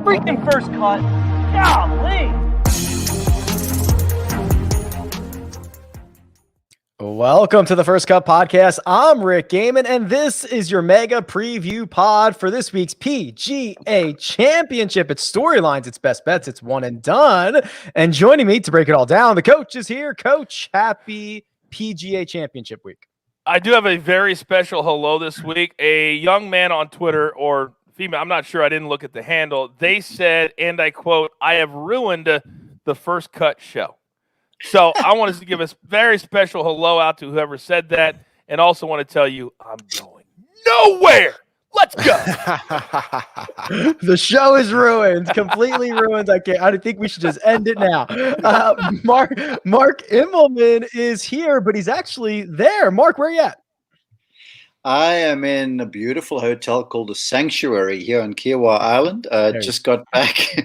freaking first cut. Golly. Welcome to the First Cut Podcast. I'm Rick Gehman, and this is your mega preview pod for this week's PGA Championship. It's storylines, it's best bets, it's one and done. And joining me to break it all down, the coach is here. Coach, happy PGA Championship week. I do have a very special hello this week. A young man on Twitter, or female, I'm not sure, I didn't look at the handle. They said, and I quote, "I have ruined the First Cut show." So I wanted to give a very special hello out to whoever said that, and also want to tell you I'm going nowhere. Let's go. The show is ruined, completely ruined. I think we should just end it now. Mark Immelman is here, but he's actually there. Mark, where are you at? I am in a beautiful hotel called the Sanctuary here on Kiawah Island. Just got back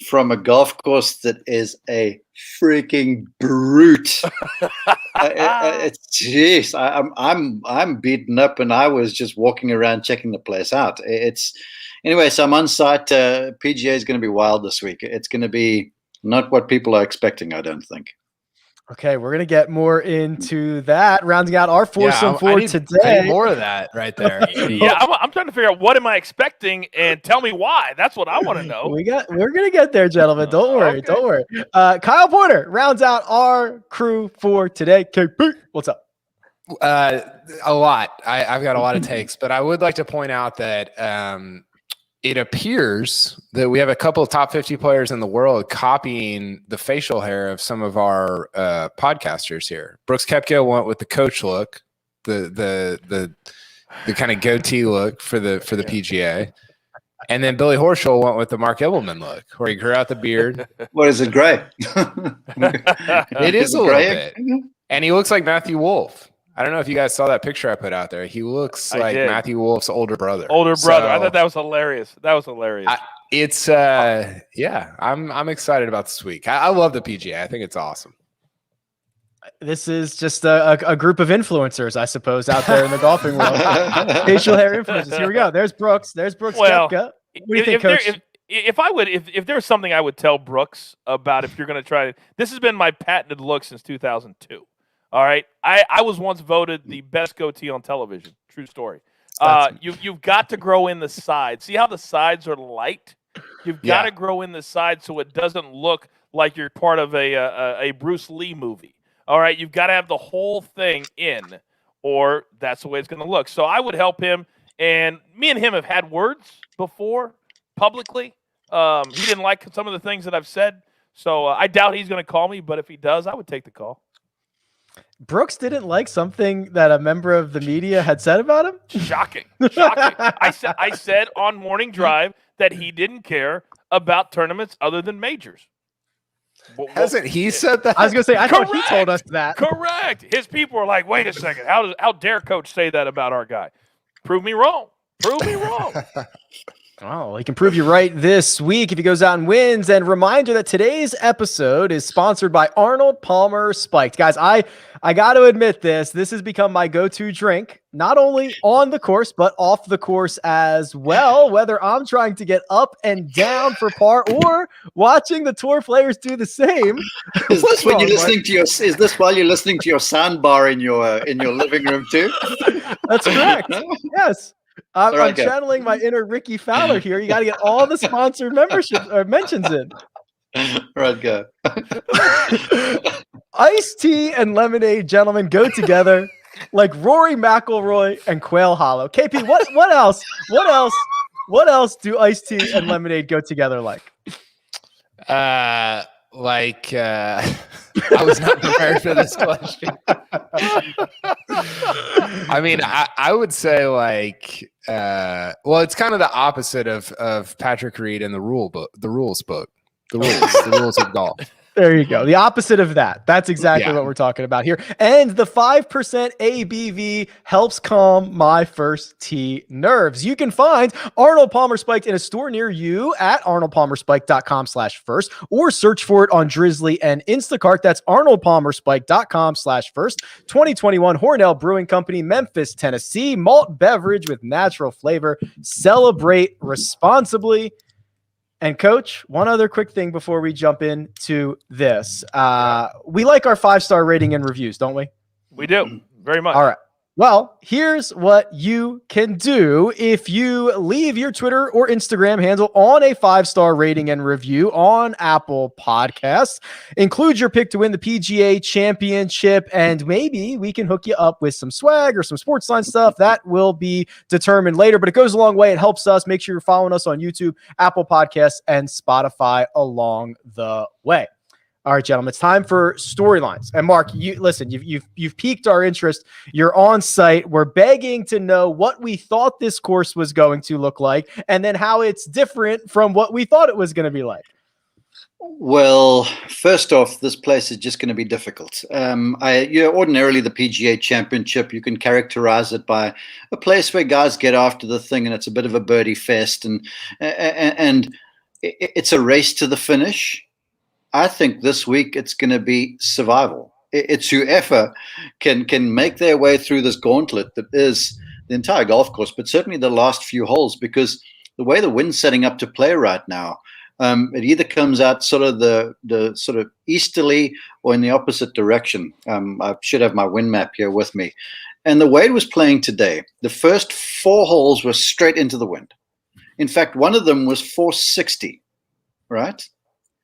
from a golf course that is a freaking brute. I'm beaten up, and I was just walking around checking the place out. Anyway. So I'm on site. PGA is going to be wild this week. It's going to be not what people are expecting, I don't think. Okay, we're gonna get more into that. Rounding out our foursome for today. I need more of that right there. I'm trying to figure out what am I expecting, and tell me why. That's what I want to know. We're gonna get there, gentlemen. Don't worry, okay. Don't worry. Kyle Porter rounds out our crew for today. KP, what's up? A lot. I've got a lot of takes, but I would like to point out that it appears that we have a couple of top 50 players in the world copying the facial hair of some of our podcasters here. Brooks Koepka went with the coach look, the kind of goatee look for the PGA. And then Billy Horschel went with the Mark Immelman look, where he grew out the beard. What is it, gray? It is a little bit. And he looks like Matthew Wolff. I don't know if you guys saw that picture I put out there. He looks like Matthew Wolff's older brother. I thought that was hilarious. I'm excited about this week. I love the PGA. I think it's awesome. This is just a group of influencers, I suppose, out there in the golfing world. Facial hair influencers. Here we go. There's Brooks. Well, Koepka. What do you think, Coach? If there's something I would tell Brooks about, if you're going to try to, this has been my patented look since 2002. All right, I was once voted the best goatee on television. True story. You've got to grow in the sides. See how the sides are light? You've got to grow in the sides so it doesn't look like you're part of a Bruce Lee movie. All right, you've got to have the whole thing in, or that's the way it's going to look. So I would help him, and me and him have had words before publicly. He didn't like some of the things that I've said, so I doubt he's going to call me. But if he does, I would take the call. Brooks didn't like something that a member of the media had said about him? Shocking. I said on Morning Drive that he didn't care about tournaments other than majors. Hasn't he said that? I was going to say, I thought he told us that. Correct. His people are like, wait a second. How dare Coach say that about our guy? Prove me wrong. Oh, he can prove you right this week if he goes out and wins. And reminder that today's episode is sponsored by Arnold Palmer Spiked. Guys, I got to admit this has become my go-to drink, not only on the course, but off the course as well. Whether I'm trying to get up and down for par or watching the tour players do the same. Is this while you're listening to your sound bar in your living room too? That's correct. Yes. I'm channeling my inner Ricky Fowler here. You got to get all the sponsored memberships or mentions in. Right, go. Iced tea and lemonade, gentlemen, go together like Rory McIlroy and Quail Hollow. KP, what else? What else do iced tea and lemonade go together like? I was not prepared for this question. I mean, I would say it's kind of the opposite of Patrick Reed and the rules book, the rules of golf. There you go. The opposite of that. That's exactly what we're talking about here. And the 5% ABV helps calm my first tee nerves. You can find Arnold Palmer Spiked in a store near you at arnoldpalmerspiked.com/first or search for it on Drizzly and Instacart. That's arnoldpalmerspiked.com/first. 2021 Hornell Brewing Company, Memphis, Tennessee. Malt beverage with natural flavor. Celebrate responsibly. And Coach, one other quick thing before we jump into this. We like our 5-star rating and reviews, don't we? We do very much. All right. Well, here's what you can do if you leave your Twitter or Instagram handle on a 5-star rating and review on Apple Podcasts. Include your pick to win the PGA Championship, and maybe we can hook you up with some swag or some sports line stuff. That will be determined later, but it goes a long way. It helps us. Make sure you're following us on YouTube, Apple Podcasts, and Spotify along the way. All right, gentlemen, it's time for storylines. And Mark, you've piqued our interest. You're on site. We're begging to know what we thought this course was going to look like, and then how it's different from what we thought it was going to be like. Well, first off, this place is just going to be difficult. Ordinarily the PGA Championship, you can characterize it by a place where guys get after the thing, and it's a bit of a birdie fest, and it's a race to the finish. I think this week it's going to be survival. It's whoever can make their way through this gauntlet that is the entire golf course, but certainly the last few holes, because the way the wind's setting up to play right now, it either comes out sort of the sort of easterly or in the opposite direction. I should have my wind map here with me. And the way it was playing today, the first 4 holes were straight into the wind. In fact, one of them was 460, right?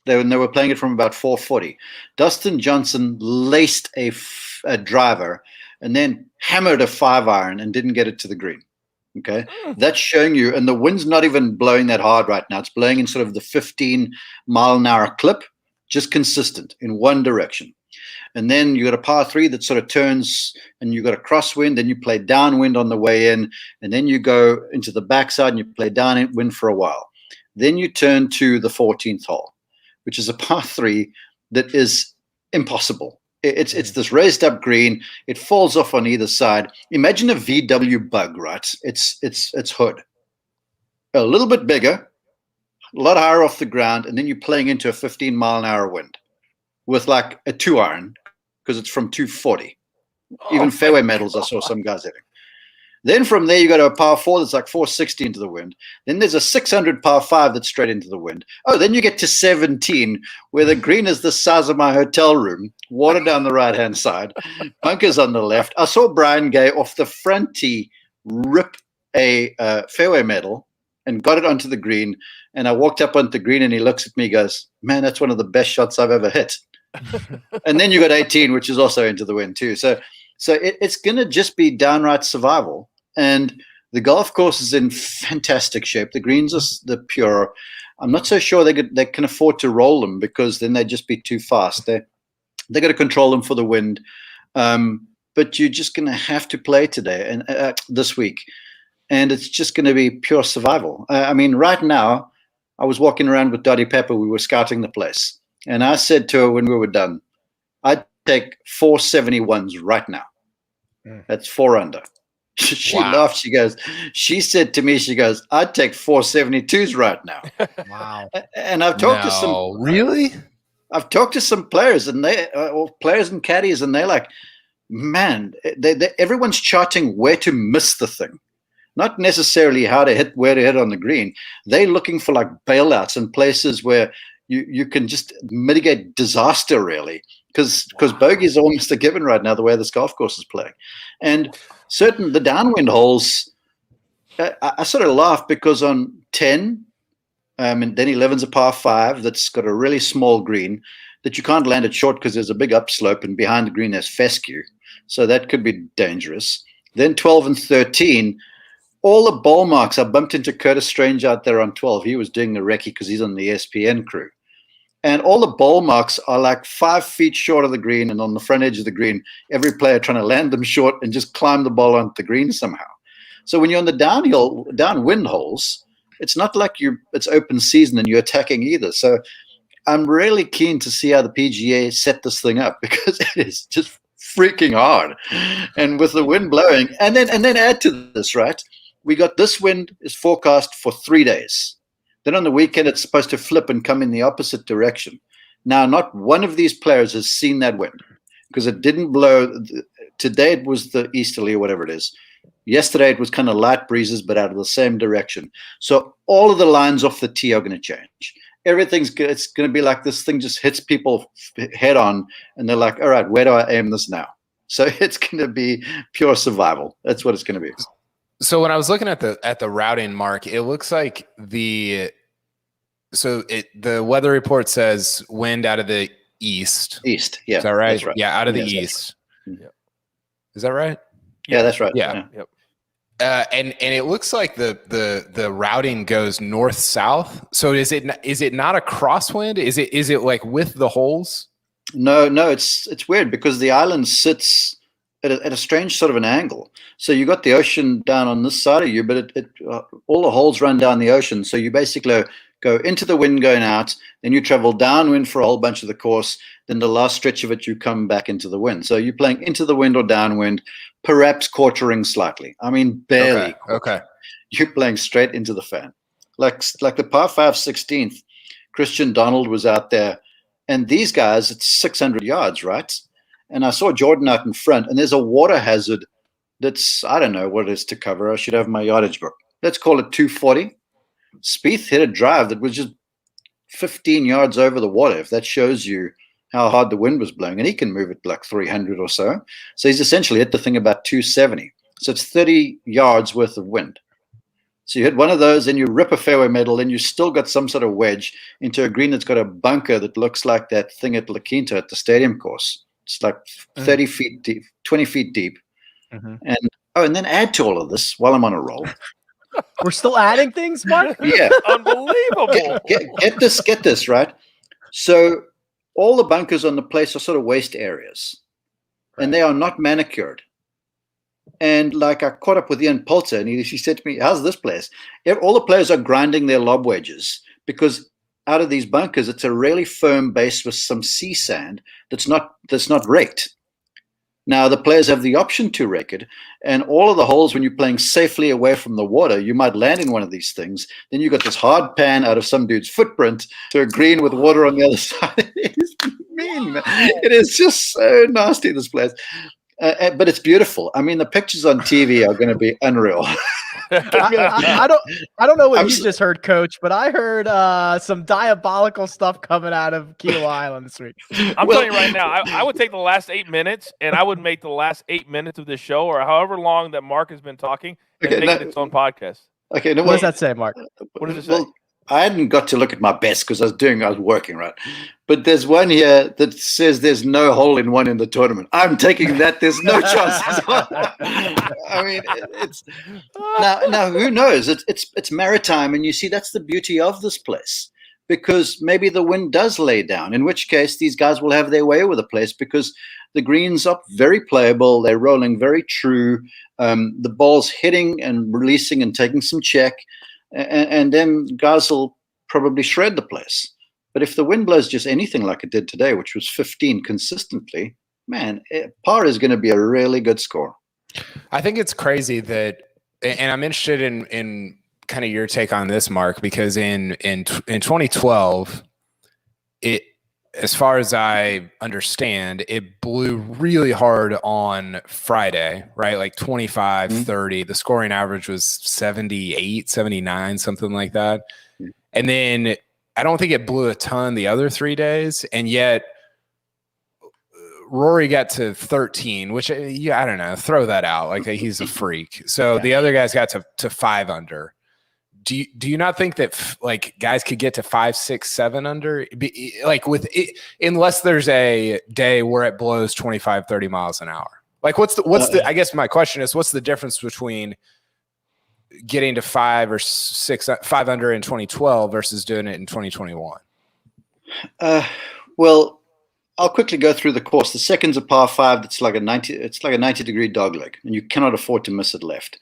They were playing it from about 440. Dustin Johnson laced a driver and then hammered a 5-iron and didn't get it to the green. Okay, that's showing you, and the wind's not even blowing that hard right now. It's blowing in sort of the 15-mile-an-hour clip, just consistent in one direction. And then you got a par 3 that sort of turns, and you got a crosswind. Then you play downwind on the way in, and then you go into the backside and you play downwind for a while. Then you turn to the 14th hole, which is a par 3 that is impossible. It's this raised up green. It falls off on either side. Imagine a VW Bug, right? It's hood, a little bit bigger, a lot higher off the ground, and then you're playing into a 15-mile-an-hour wind with like a 2-iron because it's from 240. Even fairway medals, I saw some guys hitting. Then from there, you go to a par 4 that's like 460 into the wind. Then there's a 600 par 5 that's straight into the wind. Oh, then you get to 17, where the green is the size of my hotel room, water down the right-hand side, bunkers on the left. I saw Brian Gay off the front tee rip a fairway medal and got it onto the green. And I walked up onto the green, and he looks at me, goes, "Man, that's one of the best shots I've ever hit." And then you got 18, which is also into the wind too. So it's going to just be downright survival. And the golf course is in fantastic shape. The greens are the pure. I'm not so sure they can afford to roll them, because then they'd just be too fast. They're going to control them for the wind. But you're just going to have to play today and this week. And it's just going to be pure survival. I mean, right now, I was walking around with Dottie Pepper. We were scouting the place. And I said to her when we were done, I'd take 471s right now. That's 4 under. She laughed. She said to me, I'd take 472s right now. Wow. And I've talked to some. Really? I've talked to some players, and players and caddies, and they're like, man, everyone's charting where to miss the thing. Not necessarily where to hit on the green. They're looking for like bailouts and places where you can just mitigate disaster, really. Because bogey is almost a given right now, the way this golf course is playing. And the downwind holes, I sort of laugh, because on 10, and then 11's a par 5 that's got a really small green that you can't land it short because there's a big upslope, and behind the green there's fescue. So that could be dangerous. Then 12 and 13, all the ball marks. I bumped into Curtis Strange out there on 12. He was doing the recce because he's on the ESPN crew. And all the ball marks are like 5 feet short of the green, and on the front edge of the green, every player trying to land them short and just climb the ball onto the green somehow. So when you're on the downwind holes, it's not like it's open season and you're attacking either. So I'm really keen to see how the PGA set this thing up, because it is just freaking hard. And with the wind blowing, and then add to this, right? We got this wind is forecast for 3 days. Then on the weekend, it's supposed to flip and come in the opposite direction. Now, not one of these players has seen that wind, because it didn't blow. Today it was the easterly or whatever it is. Yesterday it was kind of light breezes, but out of the same direction. So all of the lines off the tee are going to change. Everything's good. It's going to be like this thing just hits people head on, and they're like, all right, where do I aim this now? So it's going to be pure survival. That's what it's going to be. So when I was looking at the routing, Mark, it looks like the weather report says wind out of the east. East, yeah. Is that right? That's right. Yeah, out of the Yes, east. Yeah. Is that right? Yeah, that's right. Yeah. Yep. And it looks like the routing goes north south. So is it not a crosswind? Is it like with the holes? No, it's weird because the island sits at a strange sort of an angle. So you got the ocean down on this side of you, but all the holes run down the ocean. So you basically go into the wind going out, then you travel downwind for a whole bunch of the course. Then the last stretch of it, you come back into the wind. So you're playing into the wind or downwind, perhaps quartering slightly. I mean, barely. Okay. You're playing straight into the fan. Like the par 5 16th, Christian Donald was out there. And these guys, it's 600 yards, right? And I saw Jordan out in front, and there's a water hazard that's, I don't know what it is to cover. I should have my yardage book. Let's call it 240. Spieth hit a drive that was just 15 yards over the water, if that shows you how hard the wind was blowing. And he can move it like 300 or so. So he's essentially hit the thing about 270. So it's 30 yards worth of wind. So you hit one of those, and you rip a fairway middle, and you still got some sort of wedge into a green that's got a bunker that looks like that thing at La Quinta at the stadium course. It's like 30 feet deep, 20 feet deep. Mm-hmm. And then add to all of this while I'm on a roll. We're still adding things, Mark? Yeah. Unbelievable. Get this, right? So all the bunkers on the place are sort of waste areas, and they are not manicured. And like I caught up with Ian Poulter, and he said to me, how's this place? All the players are grinding their lob wedges because out of these bunkers, it's a really firm base with some sea sand that's not raked. Now, the players have the option to rake it, and all of the holes, when you're playing safely away from the water, you might land in one of these things. Then you got this hard pan out of some dude's footprint to a green with water on the other side. It is mean. It is just so nasty, this place. But it's beautiful. I mean, the pictures on TV are going to be unreal. I don't know what you just heard, Coach, but I heard some diabolical stuff coming out of Kiawah Island this week. I'm telling you right now, I would take the last 8 minutes, and I would make the last 8 minutes of this show, or however long that Mark has been talking, and make it its own podcast. Okay, What does that say, Mark? What does it say? Well, I hadn't got to look at my best because I was working, right? But there's one here that says there's no hole in one in the tournament. I'm taking that. There's no chances. I mean, it's now who knows? It's maritime, and you see that's the beauty of this place, because maybe the wind does lay down, in which case these guys will have their way with the place because the greens are very playable. They're rolling very true. The ball's hitting and releasing and taking some check. And then guys will probably shred the place. But if the wind blows just anything like it did today, which was 15 consistently, man, par is going to be a really good score. I think it's crazy that, and I'm interested in kind of your take on this, Mark, because in 2012, as far as I understand, it blew really hard on Friday, right? Like 25, 30. The scoring average was 78, 79, something like that. And then I don't think it blew a ton the other 3 days. And yet Rory got to 13, which, I don't know, throw that out. Like he's a freak. So the other guys got to 5 under. Do you not think that like guys could get to 5, 6, 7 under, like with it, unless there's a day where it blows 25, 30 miles an hour? Like what's the I guess my question is, what's the difference between getting to 5 or 6, 5 under in 2012 versus doing it in 2021? Well, I'll quickly go through the course. The second's a par 5. That's like a 90-degree dogleg, and you cannot afford to miss it left.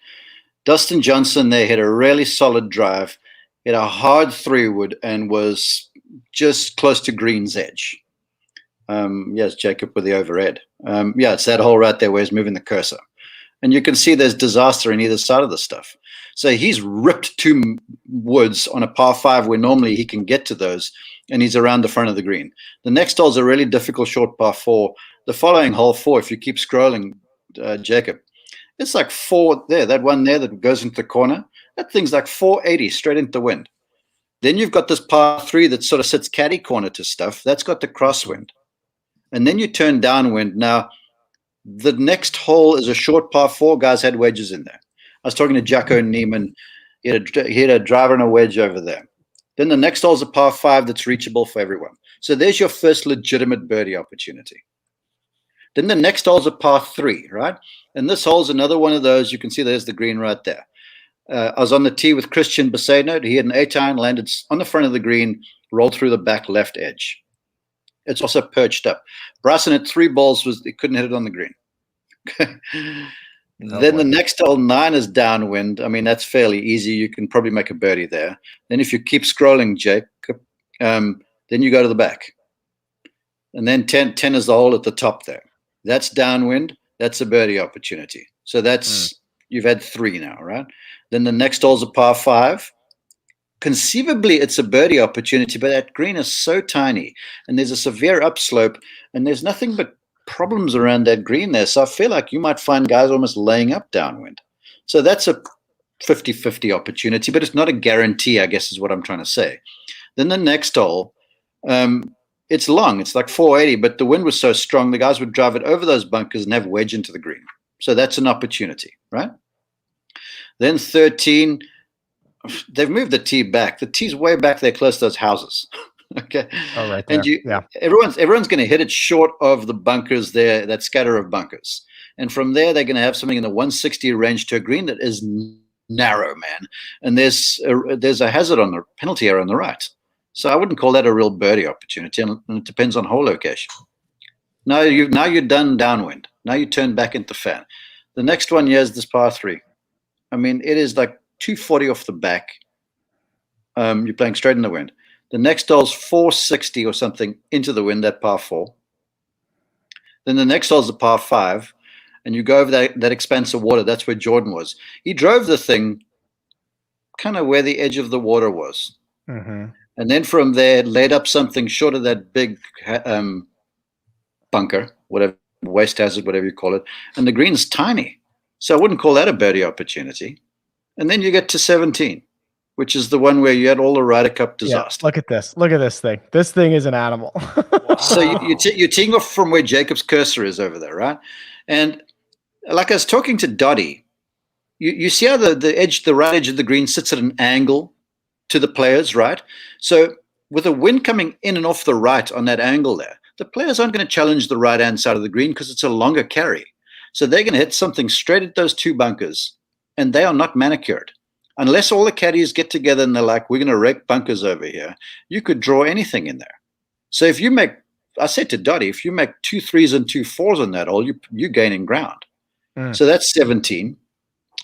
Dustin Johnson, they hit a really solid drive, hit a hard 3-wood, and was just close to green's edge. Yes, Jacob with the overhead. It's that hole right there where he's moving the cursor. And you can see there's disaster on either side of the stuff. So he's ripped 2 woods on a par 5 where normally he can get to those, and he's around the front of the green. The next hole is a really difficult short par 4. The following hole 4, if you keep scrolling, Jacob, It's like 4 there. That one there that goes into the corner, that thing's like 480 straight into the wind. Then you've got this par 3 that sort of sits caddy corner to stuff. That's got the crosswind. And then you turn downwind. Now, the next hole is a short par 4. Guys had wedges in there. I was talking to Jacko Neiman. He had a driver and a wedge over there. Then the next hole is a par 5 that's reachable for everyone. So there's your first legitimate birdie opportunity. Then the next hole is a par 3, right? And this hole is another one of those. You can see there's the green right there. I was on the tee with Christian Baseno. He had an 8-iron, landed on the front of the green, rolled through the back left edge. It's also perched up. Bryson had 3 balls. He couldn't hit it on the green. Then the next hole, 9, is downwind. I mean, that's fairly easy. You can probably make a birdie there. Then if you keep scrolling, Jake, then you go to the back. And then 10 is the hole at the top there. That's downwind. That's a birdie opportunity. So that's you've had 3 now, right? Then the next hole's a par 5. Conceivably, it's a birdie opportunity, but that green is so tiny, and there's a severe upslope, and there's nothing but problems around that green there. So I feel like you might find guys almost laying up downwind. So that's a 50-50 opportunity, but it's not a guarantee, I guess is what I'm trying to say. Then the next hole, it's long. It's like 480, but the wind was so strong, the guys would drive it over those bunkers and have wedge into the green. So that's an opportunity, right? Then 13, they've moved the tee back. The tee's way back there close to those houses. Okay. Oh, right there. And everyone's going to hit it short of the bunkers there, that scatter of bunkers. And from there, they're going to have something in the 160 range to a green that is narrow, man. And there's a hazard on the penalty area on the right. So I wouldn't call that a real birdie opportunity, and it depends on hole location. Now you're done downwind. Now you turn back into fan. The next one here is this par 3. I mean, it is like 240 off the back. You're playing straight in the wind. The next hole's 460 or something into the wind, that par 4. Then the next hole's a par 5, and you go over that expanse of water. That's where Jordan was. He drove the thing kind of where the edge of the water was. Mm-hmm. And then from there, laid up something short of that big bunker, whatever, waste hazard, whatever you call it. And the green's tiny. So I wouldn't call that a birdie opportunity. And then you get to 17, which is the one where you had all the Ryder Cup disaster. Yeah, look at this. Look at this thing. This thing is an animal. Wow. So you're teeing off from where Jacob's cursor is over there, right? And like I was talking to Dottie, you see how the right edge of the green sits at an angle to the players, right? So with the wind coming in and off the right on that angle there, the players aren't going to challenge the right-hand side of the green because it's a longer carry. So they're going to hit something straight at those 2 bunkers, and they are not manicured. Unless all the caddies get together and they're like, we're going to wreck bunkers over here, you could draw anything in there. So if you make, I said to Dottie, if you make 2 3s and 2 4s on that hole, you're gaining ground. So that's 17.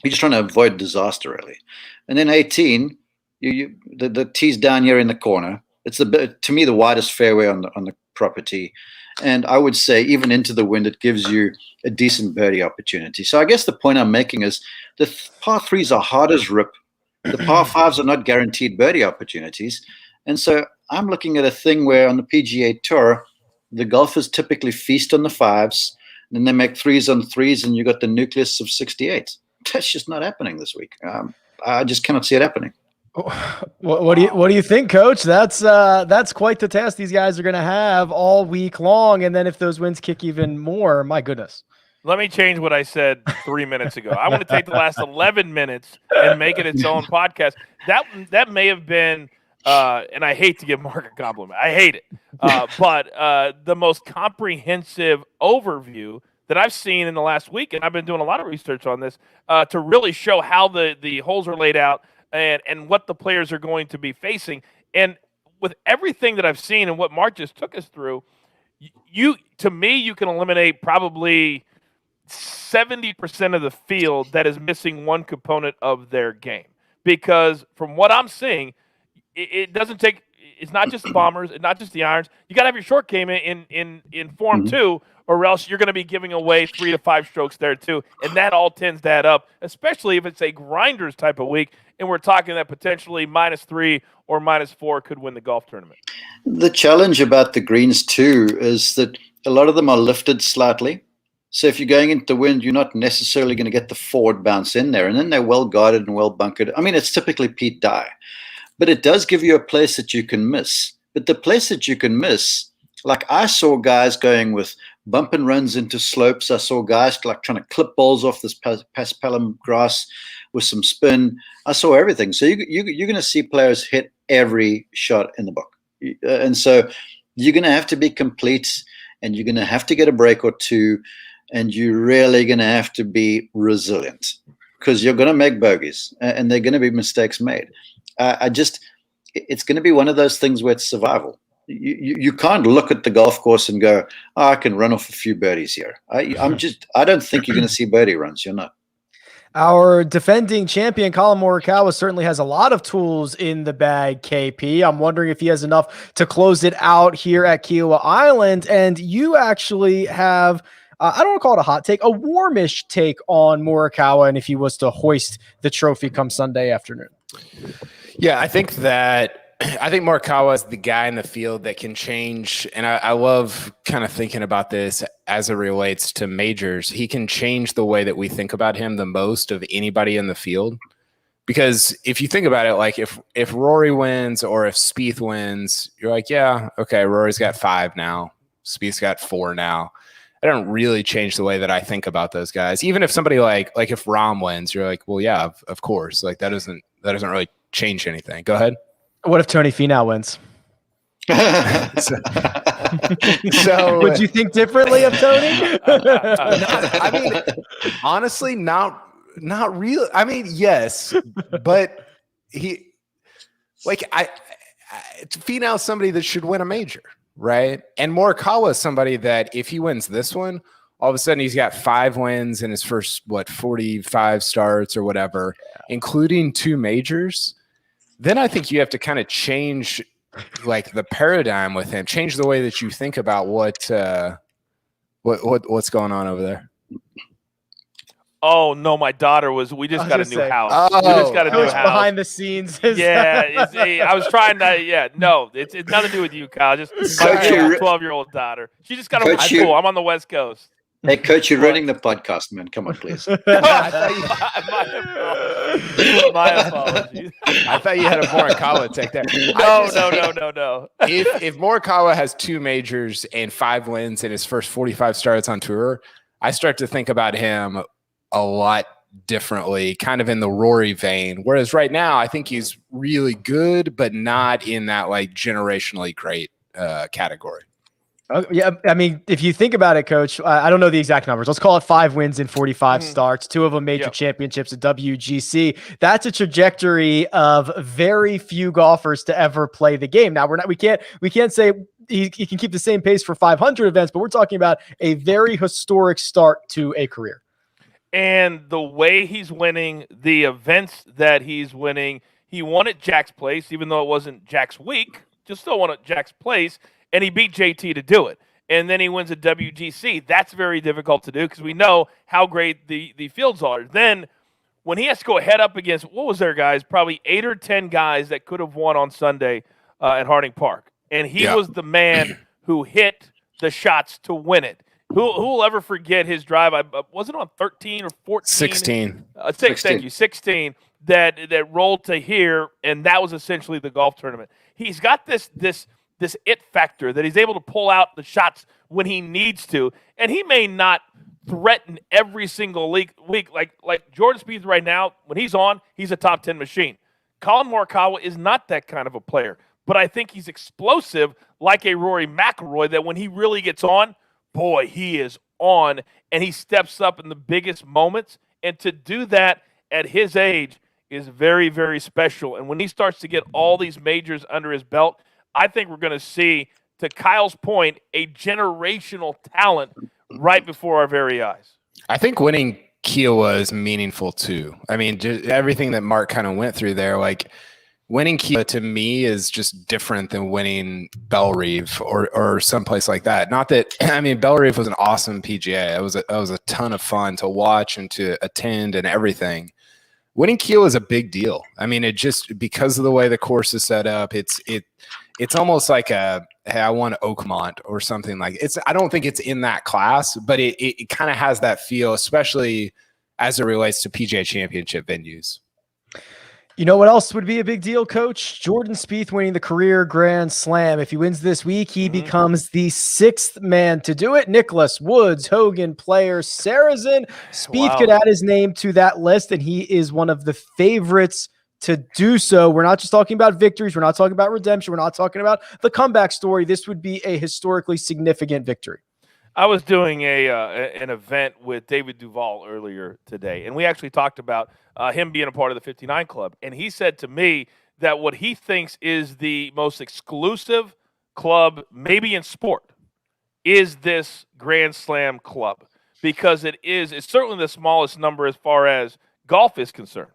You're just trying to avoid disaster, really. And then 18, the tee's down here in the corner. It's to me the widest fairway on the property, and I would say even into the wind, it gives you a decent birdie opportunity. So I guess the point I'm making is the par 3s are hard as rip. The par 5s are not guaranteed birdie opportunities, and so I'm looking at a thing where on the PGA Tour, the golfers typically feast on the 5s, and then they make 3s on 3s, and you got the nucleus of 68. That's just not happening this week. I just cannot see it happening. What do you think, Coach? That's quite the test these guys are going to have all week long, and then if those winds kick even more, my goodness. Let me change what I said 3 minutes ago. I want to take the last 11 minutes and make it its own podcast. That may have been, and I hate to give Mark a compliment. I hate it, but the most comprehensive overview that I've seen in the last week, and I've been doing a lot of research on this to really show how the holes are laid out. And what the players are going to be facing. And with everything that I've seen and what Mark just took us through, to me, you can eliminate probably 70% of the field that is missing one component of their game. Because from what I'm seeing, it doesn't take – it's not just the bombers, it's not just the irons. You got to have your short game in form too, or else you're going to be giving away 3 to 5 strokes there too. And that all tends to add up, especially if it's a grinders type of week. And we're talking that potentially -3 or -4 could win the golf tournament. The challenge about the greens too is that a lot of them are lifted slightly. So if you're going into the wind, you're not necessarily going to get the forward bounce in there. And then they're well guarded and well bunkered. I mean, it's typically Pete Dye. But it does give you a place that you can miss. But the place that you can miss, like I saw guys going with bump and runs into slopes. I saw guys like trying to clip balls off this paspalum grass with some spin. I saw everything. So you're going to see players hit every shot in the book. And so you're going to have to be complete, and you're going to have to get a break or two, and you're really going to have to be resilient because you're going to make bogeys and there are going to be mistakes made. It's going to be one of those things where it's survival. You can't look at the golf course and go, oh, I can run off a few birdies here. I don't think you're going to see birdie runs. You're not. Our defending champion, Colin Morikawa, certainly has a lot of tools in the bag, KP. I'm wondering if he has enough to close it out here at Kiawah Island. And you actually have, I don't want to call it a hot take, a warmish take on Morikawa, and if he was to hoist the trophy come Sunday afternoon. Yeah, I think Morikawa is the guy in the field that can change, and I love kind of thinking about this as it relates to majors. He can change the way that we think about him the most of anybody in the field. Because if you think about it, like if Rory wins or if Spieth wins, you're like, yeah, okay, Rory's got 5 now, Spieth's got 4 now. I don't really change the way that I think about those guys. Even if somebody like if Rahm wins, you're like, well, yeah, of course. Like that doesn't really change anything. Go ahead. What if Tony Finau wins? so would you think differently of Tony? I mean, honestly, not really. I mean, yes, but he, like, Finau's somebody that should win a major, right? And Morikawa is somebody that if he wins this one, all of a sudden he's got 5 wins in his first 45 starts or whatever, including 2 majors. Then I think you have to kind of change like the paradigm with him, change the way that you think about what's going on over there. Oh no, my daughter we just got a new house. Oh, we just got a new Coach house. Behind the scenes. I was trying to. No, it's nothing to do with you, Kyle. Just my 12-year-old daughter. She just got over school. I'm on the West Coast. Hey, Coach, you're running the podcast, man. Come on, please. My apologies. I thought you had a Morikawa take there. No. If Morikawa has 2 majors and 5 wins in his first 45 starts on tour, I start to think about him a lot differently, kind of in the Rory vein. Whereas right now, I think he's really good, but not in that like generationally great category. Yeah, I mean, if you think about it, Coach, I don't know the exact numbers. Let's call it 5 wins in 45 starts, 2 of them major championships at WGC. That's a trajectory of very few golfers to ever play the game. Now we can't say he can keep the same pace for 500 events, but we're talking about a very historic start to a career. And the way he's winning, the events that he's winning, he won at Jack's Place, even though it wasn't Jack's week, just still won at Jack's Place. And he beat JT to do it. And then he wins a WGC. That's very difficult to do because we know how great the fields are. Then when he has to go head up against, what was there, guys? Probably 8 or 10 guys that could have won on Sunday at Harding Park. And he was the man who hit the shots to win it. Who will ever forget his drive? Was it on 13 or 14? 16. 16. Thank you. 16 that rolled to here, and that was essentially the golf tournament. He's got this it factor that he's able to pull out the shots when he needs to, and he may not threaten every single week like Jordan Spieth right now. When he's on, he's a top 10 machine. Colin Morikawa is not that kind of a player, but I think he's explosive like a Rory McIlroy that when he really gets on, boy, he is on, and he steps up in the biggest moments, and to do that at his age is very, very special. And when he starts to get all these majors under his belt, I think we're going to see, to Kyle's point, a generational talent right before our very eyes. I think winning Kiawah is meaningful too. I mean, just everything that Mark kind of went through there, like winning Kiawah to me is just different than winning Bellerive or someplace like that. Not that, I mean, Bellerive was an awesome PGA. It was a ton of fun to watch and to attend and everything. winning Kiawah is a big deal. I mean, it just because of the way the course is set up, it's almost like hey, I won Oakmont or something like it's. I don't think it's in that class, but it kind of has that feel, especially as it relates to PGA Championship venues. You know what else would be a big deal, Coach? Jordan Spieth winning the career Grand Slam. If he wins this week, he becomes the 6th man to do it. Nicholas, Woods, Hogan, Player, Sarazen. Spieth could add his name to that list, and he is one of the favorites to do so. We're not just talking about victories. We're not talking about redemption. We're not talking about the comeback story. This would be a historically significant victory. I was doing an event with David Duval earlier today, and we actually talked about him being a part of the 59 Club. And he said to me that what he thinks is the most exclusive club, maybe in sport, is this Grand Slam club, because it's certainly the smallest number as far as golf is concerned.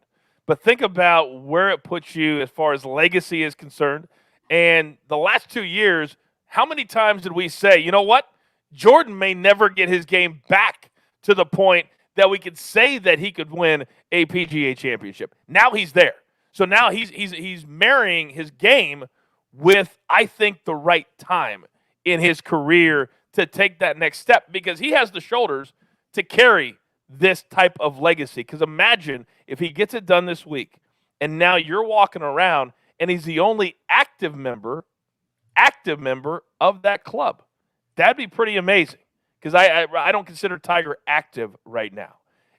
But think about where it puts you as far as legacy is concerned. And the last 2 years, how many times did we say, you know what? Jordan may never get his game back to the point that we could say that he could win a PGA championship. Now he's there. So now he's marrying his game with, I think, the right time in his career to take that next step, because he has the shoulders to carry this type of legacy. Because imagine if he gets it done this week and now you're walking around and he's the only active member of that club. That'd be pretty amazing, because I don't consider Tiger active right now.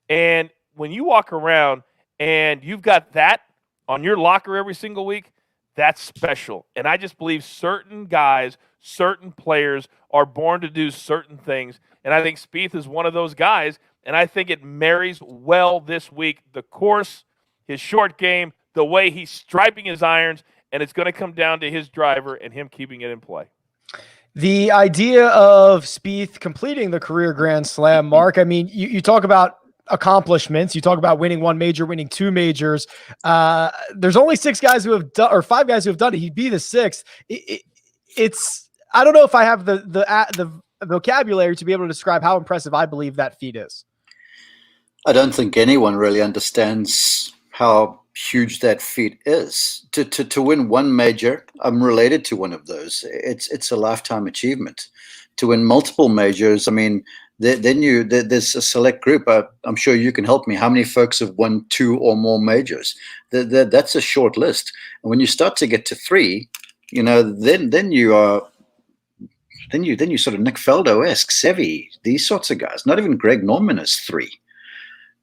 And when you walk around and you've got that on your locker every single week, that's special. And I just believe certain guys, certain players are born to do certain things. And I think Spieth is one of those guys. And I think it marries well this week. The course, his short game, the way he's striping his irons, and it's going to come down to his driver and him keeping it in play. The idea of Spieth completing the career Grand Slam, Mark, I mean, you talk about accomplishments. You talk about winning one major, winning 2 majors. There's only 6 guys who have done, or 5 guys who have done it. He'd be the 6th. It's I don't know if I have the vocabulary to be able to describe how impressive I believe that feat is. I don't think anyone really understands how huge that feat is. To win one major, I'm related to one of those. It's a lifetime achievement. To win multiple majors, I mean, there's a select group. I'm sure you can help me. How many folks have won 2 or more majors? That's a short list. And when you start to get to 3, you know, then you sort of Nick Faldo-esque, Seve, these sorts of guys. Not even Greg Norman is 3.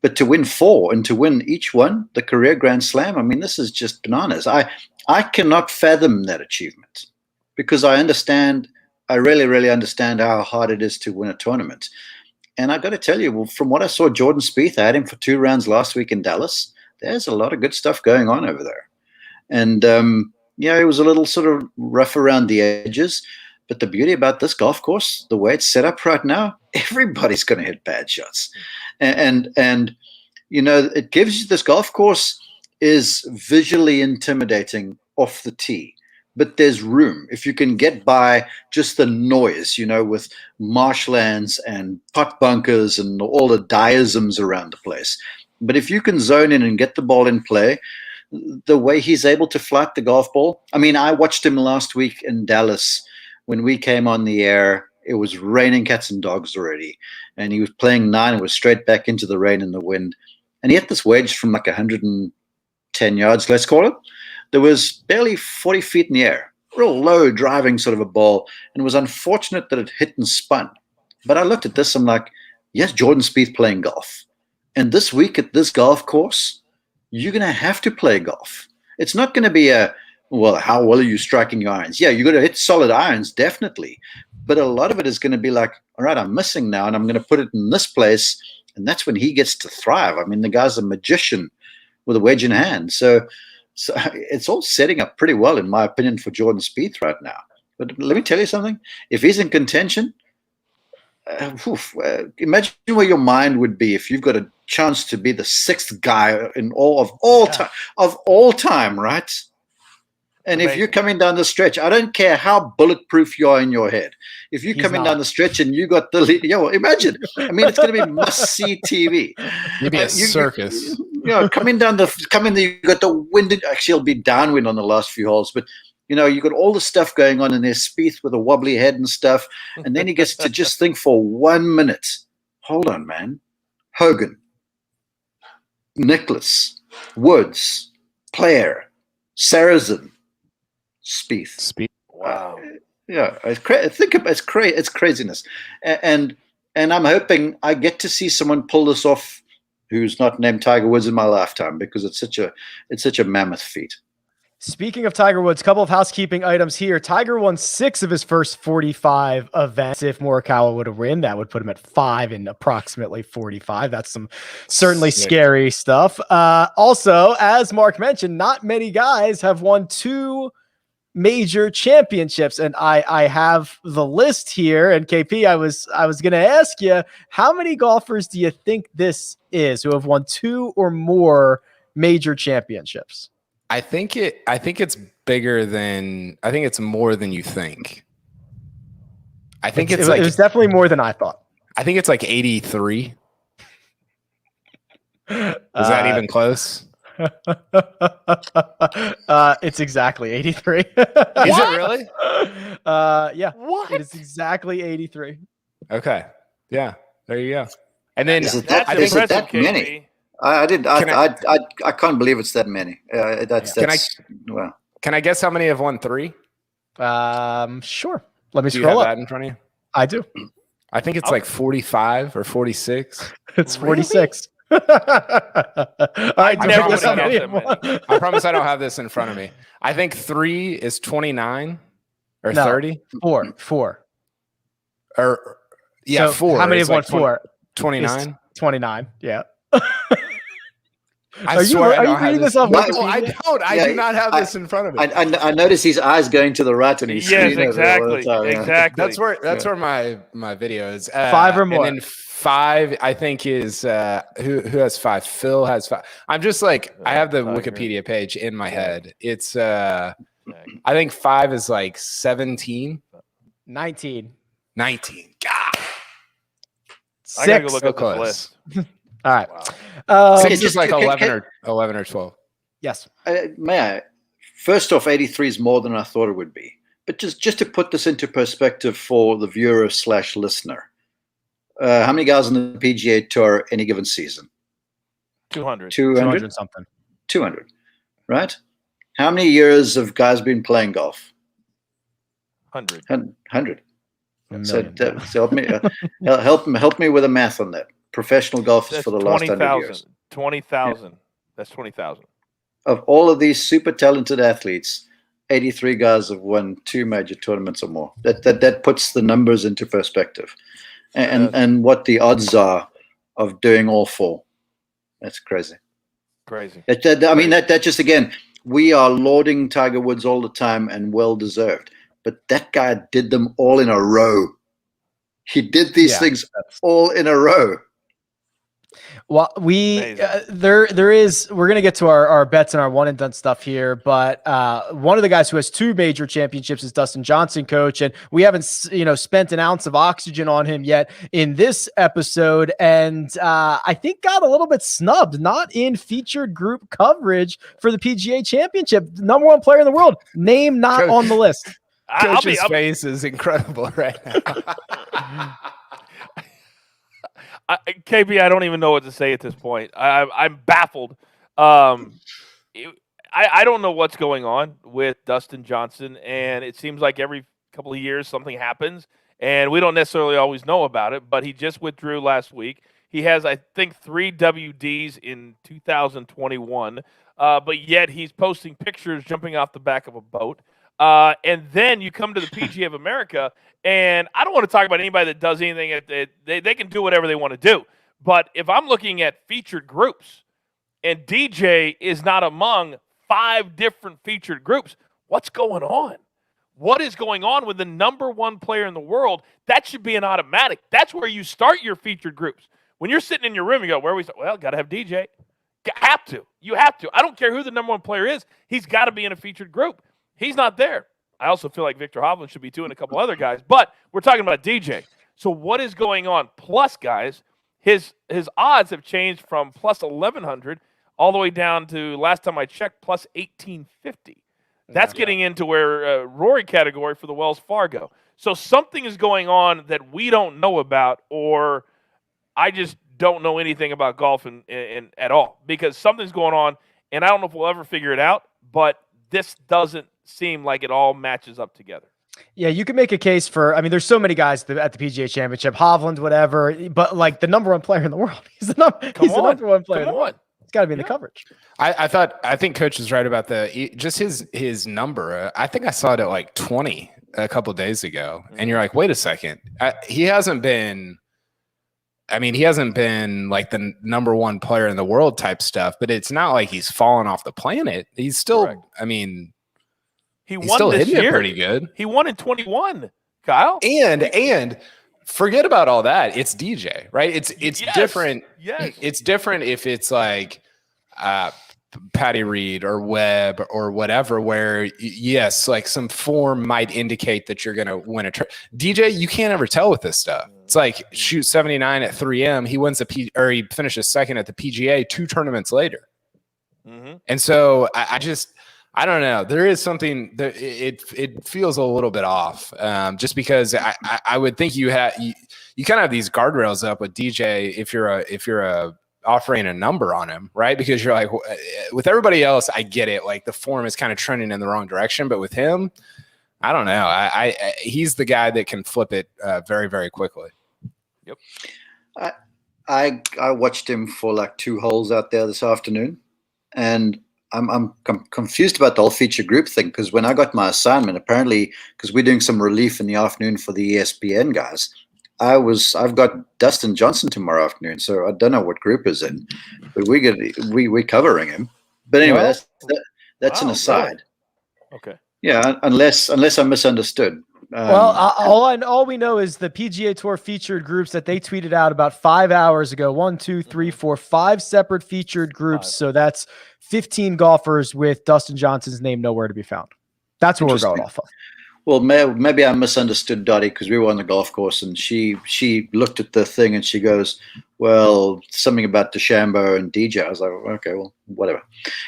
But to win 4 and to win each one, the career Grand Slam, I mean, this is just bananas. I cannot fathom that achievement, because I really, really understand how hard it is to win a tournament. And I got to tell you, well, from what I saw Jordan Spieth, I had him for 2 rounds last week in Dallas. There's a lot of good stuff going on over there. And, it was a little sort of rough around the edges. But the beauty about this golf course, the way it's set up right now, everybody's going to hit bad shots. And it gives you, this golf course is visually intimidating off the tee, but there's room. If you can get by just the noise, with marshlands and putt bunkers and all the diasms around the place. But if you can zone in and get the ball in play, the way he's able to flight the golf ball. I mean, I watched him last week in Dallas. When we came on the air, it was raining cats and dogs already. And he was playing 9 and was straight back into the rain and the wind. And he hit this wedge from like 110 yards, let's call it. There was barely 40 feet in the air. Real low driving sort of a ball. And it was unfortunate that it hit and spun. But I looked at this, I'm like, yes, Jordan Spieth playing golf. And this week at this golf course, you're going to have to play golf. It's not going to be well, how well are you striking your irons? Yeah, you're going to hit solid irons, definitely. But a lot of it is going to be like, all right, I'm missing now, and I'm going to put it in this place. And that's when he gets to thrive. I mean, the guy's a magician with a wedge in hand. So it's all setting up pretty well, in my opinion, for Jordan Spieth right now. But let me tell you something. If he's in contention, imagine where your mind would be if you've got a chance to be the 6th guy in all time, right? And if you're coming down the stretch, I don't care how bulletproof you are in your head. If you're coming down the stretch and you got the lead, imagine. I mean, it's going to be must-see TV. Maybe a circus. coming you got the wind. Actually, it'll be downwind on the last few holes, but you got all the stuff going on, and there's Spieth with a wobbly head and stuff, and then he gets to just think for 1 minute. Hold on, man. Hogan, Nicholas, Woods, Player, Sarazen, Spieth. Wow. It's it's craziness, and I'm hoping I get to see someone pull this off who's not named Tiger Woods in my lifetime, because it's such a mammoth feat. Speaking of Tiger Woods, a couple of housekeeping items here. Tiger won 6 of his first 45 events. If Morikawa would have won, that would put him at 5 in approximately 45. That's some certainly scary stuff. Also, as Mark mentioned, not many guys have won 2 major championships, and I have the list here. And KP, I was going to ask you, how many golfers do you think this is who have won 2 or more major championships? I think it's bigger than, I think it's more than you think. I think it was definitely more than I thought. I think it's like 83. Is that even close? It's exactly 83. Is it really? Yeah. What? It is exactly 83. Okay. Yeah. There you go. And then Is it That's that, is it impressive, that many? KP. I can't believe it's that many. Well. Can I guess how many have won 3? Sure. Let me Do you scroll have up. that in front of you? I do. I think it's like 45 or 46. It's 46. All right. I Never promise guess how I don't many have that many. I promise I don't have this in front of me. I think 3 is 29 or No. 30 Four. or yeah, So 4. How many It's have won like 4? 29. 29. Yeah. I Are swear you I don't have reading this. this off No, Wikipedia? I don't. I do not have this in front of me. I notice his eyes going to the right and he's Yes, screening over there all the exactly. time, yeah. Exactly. That's where my video is. 5 or more. And then 5, I think, is who has 5? Phil has 5. I'm just like, I have the Tiger. Wikipedia page in my head. It's I think 5 is like 17, 19. 19. God, I gotta go 6. look so up this close. list. All right. Wow. 6 just- is like can- 11 or 12. Yes. May I? First off, 83 is more than I thought it would be. But just to put this into perspective for the viewer / listener, how many guys on the PGA Tour any given season? 200. 200 something. 200, right? How many years have guys been playing golf? 100. 100. A So, million. so help me with the math on that. Professional golfers That's for the last 100 years. 20,000. That's 20,000. Of all of these super talented athletes, 83 guys have won 2 major tournaments or more. That puts the numbers into perspective, and what the odds are of doing all 4. That's crazy. Crazy. That just, again, we are lauding Tiger Woods all the time, and well deserved. But that guy did them all in a row. He did these things all in a row. Well, we're going to get to our bets and our one and done stuff here, but one of the guys who has 2 major championships is Dustin Johnson, coach, and we haven't spent an ounce of oxygen on him yet in this episode, and I think got a little bit snubbed, not in featured group coverage for the PGA Championship. Number 1 player in the world, name not on the list. Coach's face is incredible right now. KB, I don't even know what to say at this point. I'm baffled. I don't know what's going on with Dustin Johnson, and it seems like every couple of years something happens, and we don't necessarily always know about it, but he just withdrew last week. He has, I think, 3 WDs in 2021, but yet he's posting pictures jumping off the back of a boat. And then you come to the PGA of America, and I don't want to talk about anybody that does anything. They can do whatever they want to do. But if I'm looking at featured groups, and DJ is not among 5 different featured groups, what's going on? What is going on with the number 1 player in the world? That should be an automatic. That's where you start your featured groups. When you're sitting in your room, you go, where we start? Well, got to have DJ. Have to. You have to. I don't care who the number 1 player is. He's got to be in a featured group. He's not there. I also feel like Victor Hovland should be too, and a couple other guys. But we're talking about DJ. So what is going on? Plus, guys, his odds have changed from plus 1,100 all the way down to, last time I checked, plus 1850. That's getting into where Rory category for the Wells Fargo. So something is going on that we don't know about, or I just don't know anything about golf in at all, because something's going on, and I don't know if we'll ever figure it out, but this doesn't seem like it all matches up together. Yeah, you can make a case for, I mean, there's so many guys at the PGA Championship, Hovland, whatever, but like the number one player in the world. He's the number one player in the world. It's got to be in the coverage. I think Coach is right about just his number. I think I saw it at like 20 a couple of days ago, and you're like, wait a second, he hasn't been like the number one player in the world type stuff, but it's not like he's fallen off the planet. He's still, Correct. I mean, he's won still this hitting year. it Pretty good. He won in 21, Kyle. And forget about all that. It's DJ, right? It's Yes. different. Yes. It's different if it's like Patty Reed or Webb or whatever, where yes, like some form might indicate that you're going to win a DJ, you can't ever tell with this stuff. It's like shoot 79 at 3M. He wins or he finishes second at the PGA 2 tournaments later. Mm-hmm. And so I don't know. There is something that it feels a little bit off, just because I would think you kind of have these guardrails up with DJ if you're offering a number on him, right? Because you're like, with everybody else, I get it. Like the form is kind of trending in the wrong direction, but with him, I don't know. He's the guy that can flip it very, very quickly. Yep. I watched him for like 2 holes out there this afternoon, and I'm confused about the whole feature group thing, because when I got my assignment, apparently, because we're doing some relief in the afternoon for the ESPN guys, I've got Dustin Johnson tomorrow afternoon, so I don't know what group is in, but we're covering him. But anyway, that's an aside. Really? Okay. Yeah, unless I misunderstood. Well, all we know is the PGA Tour featured groups that they tweeted out about 5 hours ago. 1, 2, 3, 4, 5 separate featured groups. So that's 15 golfers with Dustin Johnson's name nowhere to be found. That's what we're going off of. Well, maybe I misunderstood Dottie, because we were on the golf course, and she looked at the thing and she goes, well, something about DeChambeau and DJ. I was like, okay, well, whatever.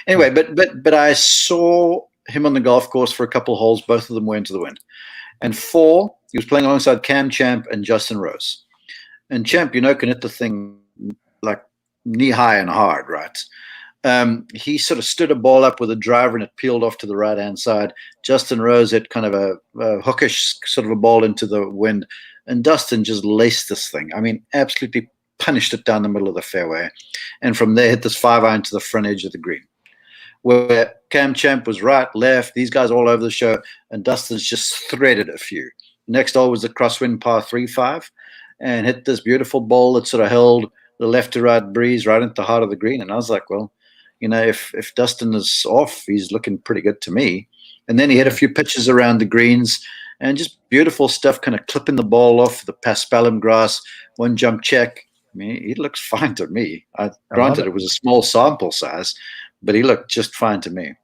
Anyway, but I saw him on the golf course for a couple of holes. Both of them went to the wind. And 4, he was playing alongside Cam Champ and Justin Rose. And Champ, can hit the thing like knee high and hard, right? He sort of stood a ball up with a driver and it peeled off to the right-hand side. Justin Rose hit kind of a hookish sort of a ball into the wind. And Dustin just laced this thing. I mean, absolutely punished it down the middle of the fairway. And from there, hit this 5-iron to the front edge of the green, where Cam Champ was right, left, these guys all over the show, and Dustin's just threaded a few. Next hole was the crosswind par 3-5, and hit this beautiful ball that sort of held the left to right breeze right into the heart of the green. And I was like, well, if Dustin is off, he's looking pretty good to me. And then he hit a few pitches around the greens, and just beautiful stuff, kind of clipping the ball off the paspalum grass, 1 jump check. I mean, he looks fine to me. Granted, it was a small sample size, but he looked just fine to me.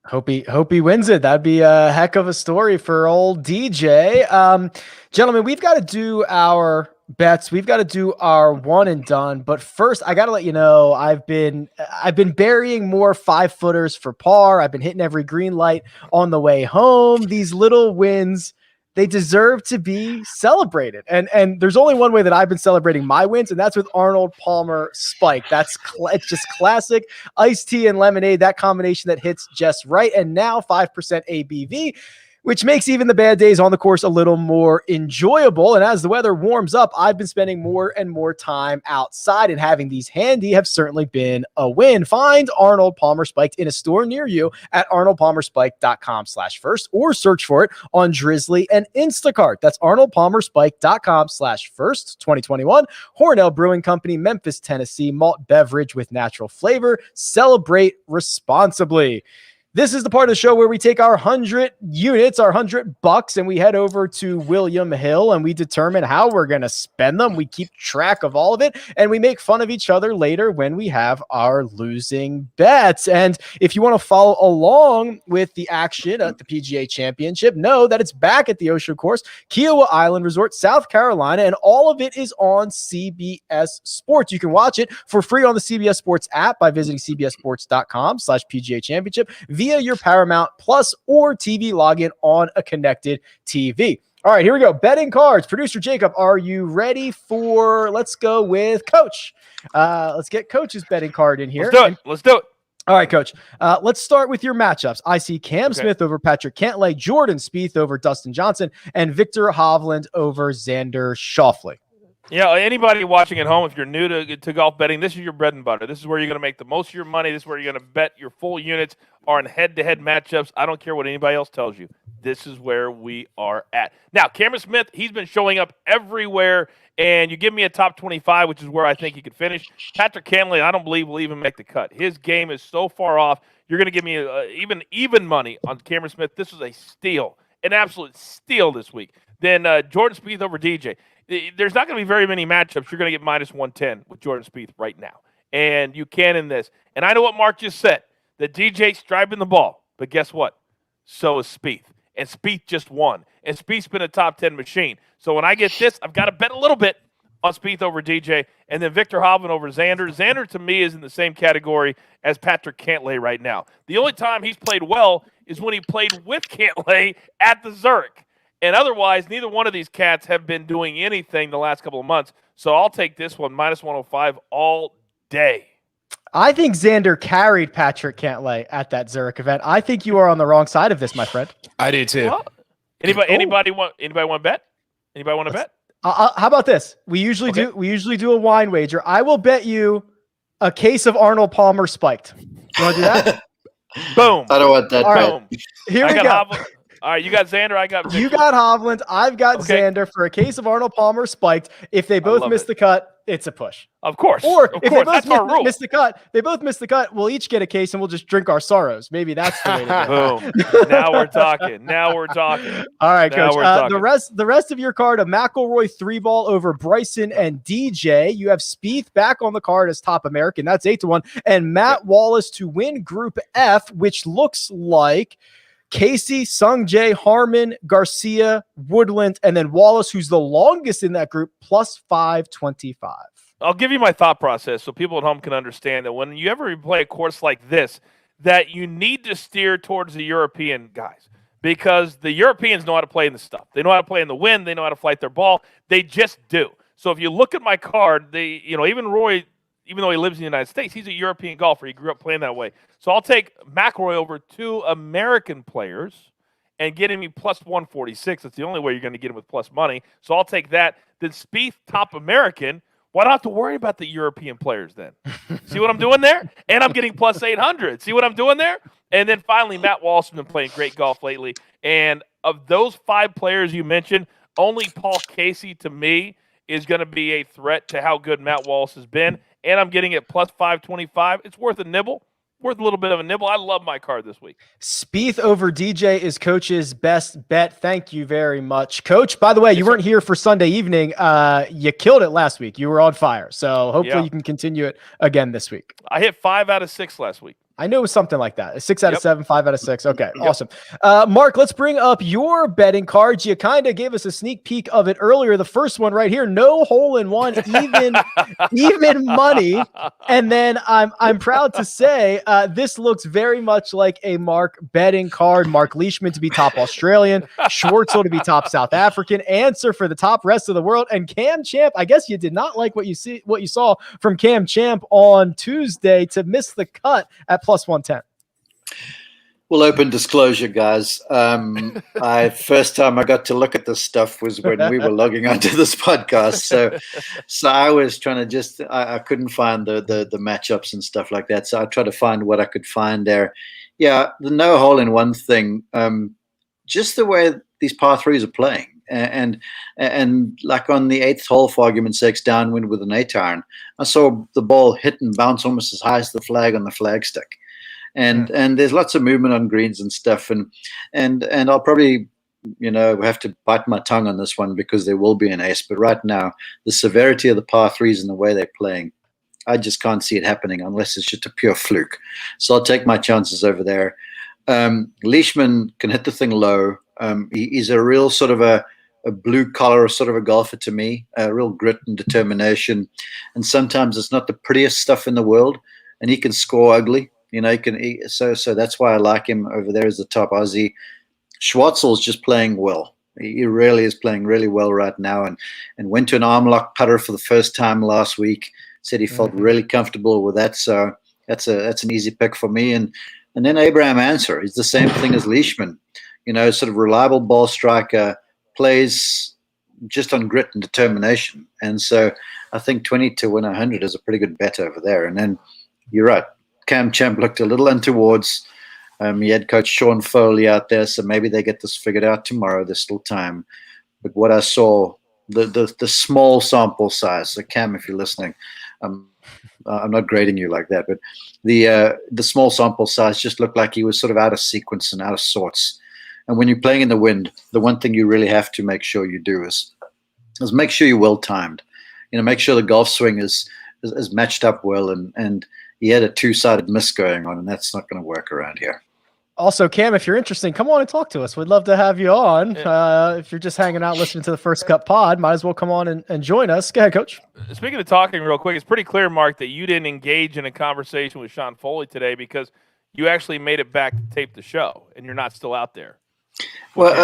Hope he wins it. That'd be a heck of a story for old DJ. Gentlemen, we've got to do our bets. We've got to do our one and done. But first, I got to let you know, I've been burying more 5-footers for par. I've been hitting every green light on the way home. These little wins, they deserve to be celebrated. And there's only one way that I've been celebrating my wins, and that's with Arnold Palmer Spike. It's just classic iced tea and lemonade, that combination that hits just right. And now 5% ABV, which makes even the bad days on the course a little more enjoyable. And as the weather warms up, I've been spending more and more time outside, and having these handy have certainly been a win. Find Arnold Palmer Spiked in a store near you at arnoldpalmerspike.com/first, or search for it on Drizzly and Instacart. That's arnoldpalmerspike.com/first. 2021 Hornell Brewing Company, Memphis, Tennessee, malt beverage with natural flavor. Celebrate responsibly. This is the part of the show where we take our 100 units, our $100, and we head over to William Hill and we determine how we're going to spend them. We keep track of all of it and we make fun of each other later when we have our losing bets. And if you want to follow along with the action at the PGA Championship, know that it's back at the Ocean Course, Kiawah Island Resort, South Carolina, and all of it is on CBS Sports. You can watch it for free on the CBS Sports app by visiting cbssports.com/PGA Championship via your Paramount Plus or TV login on a connected TV. All right, here we go. Betting cards. Producer Jacob, are you ready for, let's go with Coach. Let's get Coach's betting card in here. Let's do it. All right, Coach. Let's start with your matchups. I see Cam Smith over Patrick Cantlay, Jordan Spieth over Dustin Johnson, and Victor Hovland over Xander Schauffele. Yeah, anybody watching at home, if you're new to golf betting, this is your bread and butter. This is where you're going to make the most of your money. This is where you're going to bet your full units are in head-to-head matchups. I don't care what anybody else tells you. This is where we are at. Now, Cameron Smith, he's been showing up everywhere, and you give me a top 25, which is where I think he could finish. Patrick Cantlay, I don't believe will even make the cut. His game is so far off. You're going to give me even money on Cameron Smith. This is a steal, an absolute steal this week. Then Jordan Spieth over DJ. There's not going to be very many matchups. You're going to get minus 110 with Jordan Spieth right now. And you can in this. And I know what Mark just said, that DJ's driving the ball. But guess what? So is Spieth. And Spieth just won. And Spieth's been a top 10 machine. So when I get this, I've got to bet a little bit on Spieth over DJ. And then Victor Hovland over Xander. Xander, to me, is in the same category as Patrick Cantlay right now. The only time he's played well is when he played with Cantlay at the Zurich. And otherwise, neither one of these cats have been doing anything the last couple of months. So I'll take this one, minus 105 all day. I think Xander carried Patrick Cantlay at that Zurich event. I think you are on the wrong side of this, my friend. I do too. Well, anybody want to bet? Anybody want to bet? How about this? We usually do a wine wager. I will bet you a case of Arnold Palmer spiked. You want to do that? Boom. I don't want that. All right. Boom. Here we go. All right, you got Xander, I got Victor. You got Hovland, I've got Xander for a case of Arnold Palmer spiked. If they both miss the cut, it's a push. Of course. Or if they that's both miss the cut, we'll each get a case and we'll just drink our sorrows. Maybe that's the way to do it. Boom. Now we're talking. All right, Now Coach. The rest of your card, a McIlroy 3-ball over Bryson and DJ. You have Spieth back on the card as top American. That's 8-1. And Matt Wallace to win Group F, which looks like Casey, Sungjae, Harmon, Garcia, Woodland, and then Wallace, who's the longest in that group, plus 525. I'll give you my thought process so people at home can understand that when you ever play a course like this, that you need to steer towards the European guys because the Europeans know how to play in the stuff. They know how to play in the wind. They know how to flight their ball. They just do. So if you look at my card, even Roy, even though he lives in the United States, he's a European golfer. He grew up playing that way. So I'll take McIlroy over 2 American players and getting me plus 146. That's the only way you're going to get him with plus money. So I'll take that. Then Spieth, top American. Why do I have to worry about the European players then? See what I'm doing there? And I'm getting plus 800. See what I'm doing there? And then finally, Matt Wallace has been playing great golf lately. And of those 5 players you mentioned, only Paul Casey, to me, is going to be a threat to how good Matt Wallace has been. And I'm getting it plus 525. It's worth a nibble. Worth a little bit of a nibble. I love my card this week. Spieth over DJ is Coach's best bet. Thank you very much, Coach. By the way, you weren't here for Sunday evening. You killed it last week. You were on fire. So hopefully you can continue it again this week. I hit 5 out of 6 last week. I knew it was something like that. 6 out of 7, 5 out of 6. Okay, awesome. Mark, let's bring up your betting cards. You kind of gave us a sneak peek of it earlier. The first one right here, no hole in one, even money. And then I'm proud to say this looks very much like a Mark betting card. Mark Leishman to be top Australian, Schwartzel to be top South African, Answer for the top rest of the world, and Cam Champ. I guess you did not like what you saw from Cam Champ on Tuesday to miss the cut at plus 110. Well, open disclosure, guys. First time I got to look at this stuff was when we were logging onto this podcast. So I was trying to I couldn't find the matchups and stuff like that. So I tried to find what I could find there. Yeah, the no hole in one thing. Just the way these par threes are playing. And like on the 8th hole, for argument's sake, downwind with an 8-iron, I saw the ball hit and bounce almost as high as the flag on the flagstick. and there's lots of movement on greens and stuff, and I'll probably have to bite my tongue on this one because there will be an ace. But right now, the severity of the par threes and the way they're playing, I just can't see it happening unless it's just a pure fluke. So I'll take my chances over there. Leishman can hit the thing low. He's a real sort of a blue collar sort of a golfer to me, a real grit and determination. And sometimes it's not the prettiest stuff in the world, and he can score ugly. So that's why I like him over there as the top Aussie. Schwartzel's just playing well. He really is playing really well right now, and went to an arm lock putter for the first time last week. Said he felt really comfortable with that. So that's an easy pick for me. And then Abraham Answer. He's the same thing as Leishman. Sort of reliable ball striker, plays just on grit and determination. And so I think 20 to win 100 is a pretty good bet over there. And then you're right. Cam Champ looked a little untowards. He had Coach Sean Foley out there, so maybe they get this figured out tomorrow. There's still time. But what I saw, the small sample size, so Cam, if you're listening, I'm not grading you like that, but the small sample size just looked like he was sort of out of sequence and out of sorts. And when you're playing in the wind, the one thing you really have to make sure you do is make sure you're well timed. Make sure the golf swing is matched up well, and he had a two-sided miss going on, and that's not going to work around here. Also, Cam, if you're interested, come on and talk to us. We'd love to have you on. If you're just hanging out listening to the First Cut pod, might as well come on and join us. Go ahead, Coach. Speaking of talking real quick, it's pretty clear, Mark, that you didn't engage in a conversation with Sean Foley today because you actually made it back to tape the show, and you're not still out there. Well,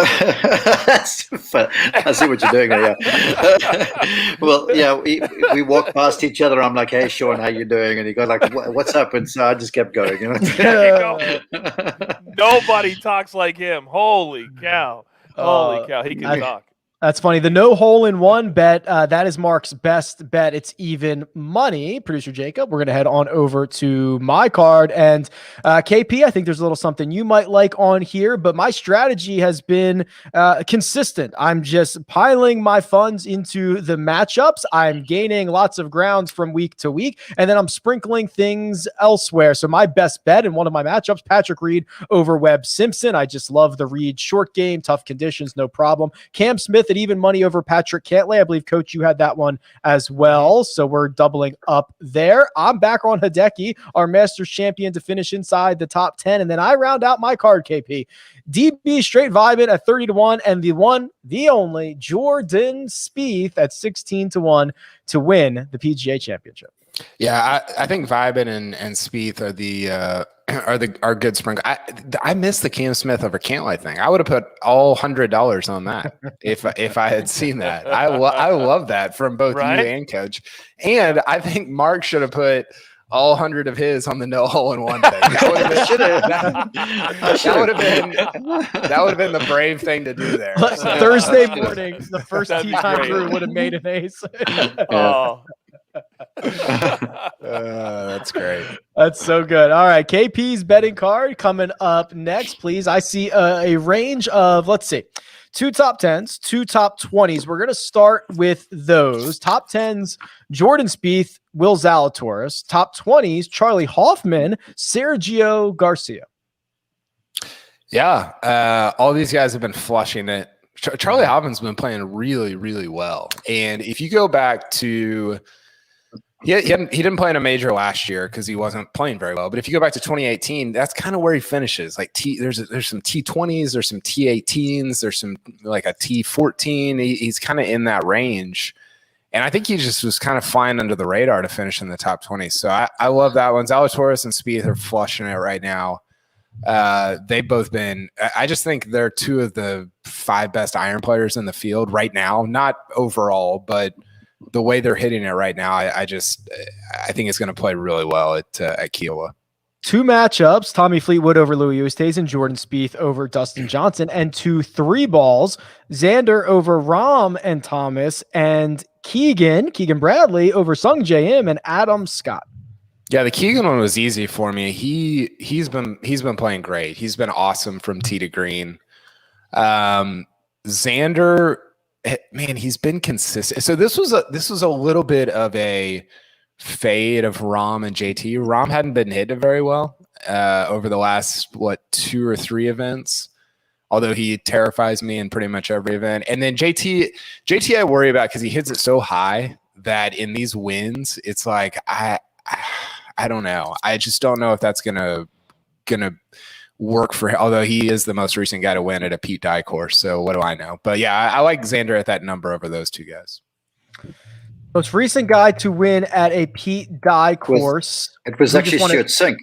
that's fun. I see what you're doing there. Yeah. Well, yeah, we walked past each other. I'm like, "Hey, Sean, how you doing?" And he goes like, "What's up?" And so I just kept going. There you go. Nobody talks like him. Holy cow! Holy cow! He can talk. That's funny. The no hole in one bet, that is Mark's best bet. It's even money. Producer Jacob, we're going to head on over to my card. And KP, I think there's a little something you might like on here, but my strategy has been consistent. I'm just piling my funds into the matchups. I'm gaining lots of grounds from week to week, and then I'm sprinkling things elsewhere. So my best bet in one of my matchups, Patrick Reed over Webb Simpson. I just love the Reed short game, tough conditions, no problem. Cam Smith at even money over Patrick Cantlay. I believe, Coach, you had that one as well. So we're doubling up there. I'm back on Hideki, our Masters champion, to finish inside the top 10. And then I round out my card, KP. DB straight vibing at 30-1, and the only Jordan Spieth at 16-1 to win the PGA Championship. Yeah, I think Vibin and Spieth are good sprinkle. I missed the Cam Smith over Cantlay thing. I would have put all $100 on that if I had seen that. I love that from both you and Coach. And I think Mark should have put all 100 of his on the no hole in one thing. That would have been the brave thing to do there. So, Thursday morning, the first tee time crew would have made an ace. Oh. That's great. That's so good. All right, KP's betting card coming up next, please. I see a range of, let's see, 2 top 10s, 2 top 20s. We're going to start with those. Top 10s, Jordan Spieth, Will Zalatoris. Top 20s, Charlie Hoffman, Sergio Garcia. Yeah, all these guys have been flushing it. Charlie Hoffman's been playing really, really well. And if you go back to he didn't play in a major last year because he wasn't playing very well. But if you go back to 2018, that's kind of where he finishes. Like there's some T20s, there's some T18s, there's some like a T14. He's kind of in that range. And I think he just was kind of flying under the radar to finish in the top 20. So I love that one. Zalatoris and Spieth are flushing it right now. They've both been – I just think they're 2 of the 5 best iron players in the field right now. Not overall, but – the way they're hitting it right now, I think it's going to play really well at Kiawah. 2 matchups, Tommy Fleetwood over Louis Oosthuizen, Jordan Spieth over Dustin Johnson, and 2 3-balls, Xander over Rahm and Thomas, and Keegan Bradley over Sung J M and Adam Scott. Yeah, the Keegan one was easy for me. He's been playing great. He's been awesome from tee to green. Xander, man, he's been consistent. So this was a little bit of a fade of Rahm and JT. Rahm hadn't been hitting very well, over the last, 2 or 3 events. Although he terrifies me in pretty much every event. And then JT I worry about because he hits it so high that in these wins, it's like I don't know. I just don't know if that's gonna work for him. Although he is the most recent guy to win at a Pete Dye course. So what do I know? But yeah, I like Xander at that number over those two guys. Most recent guy to win at a Pete Dye course. It was actually Stuart Sink.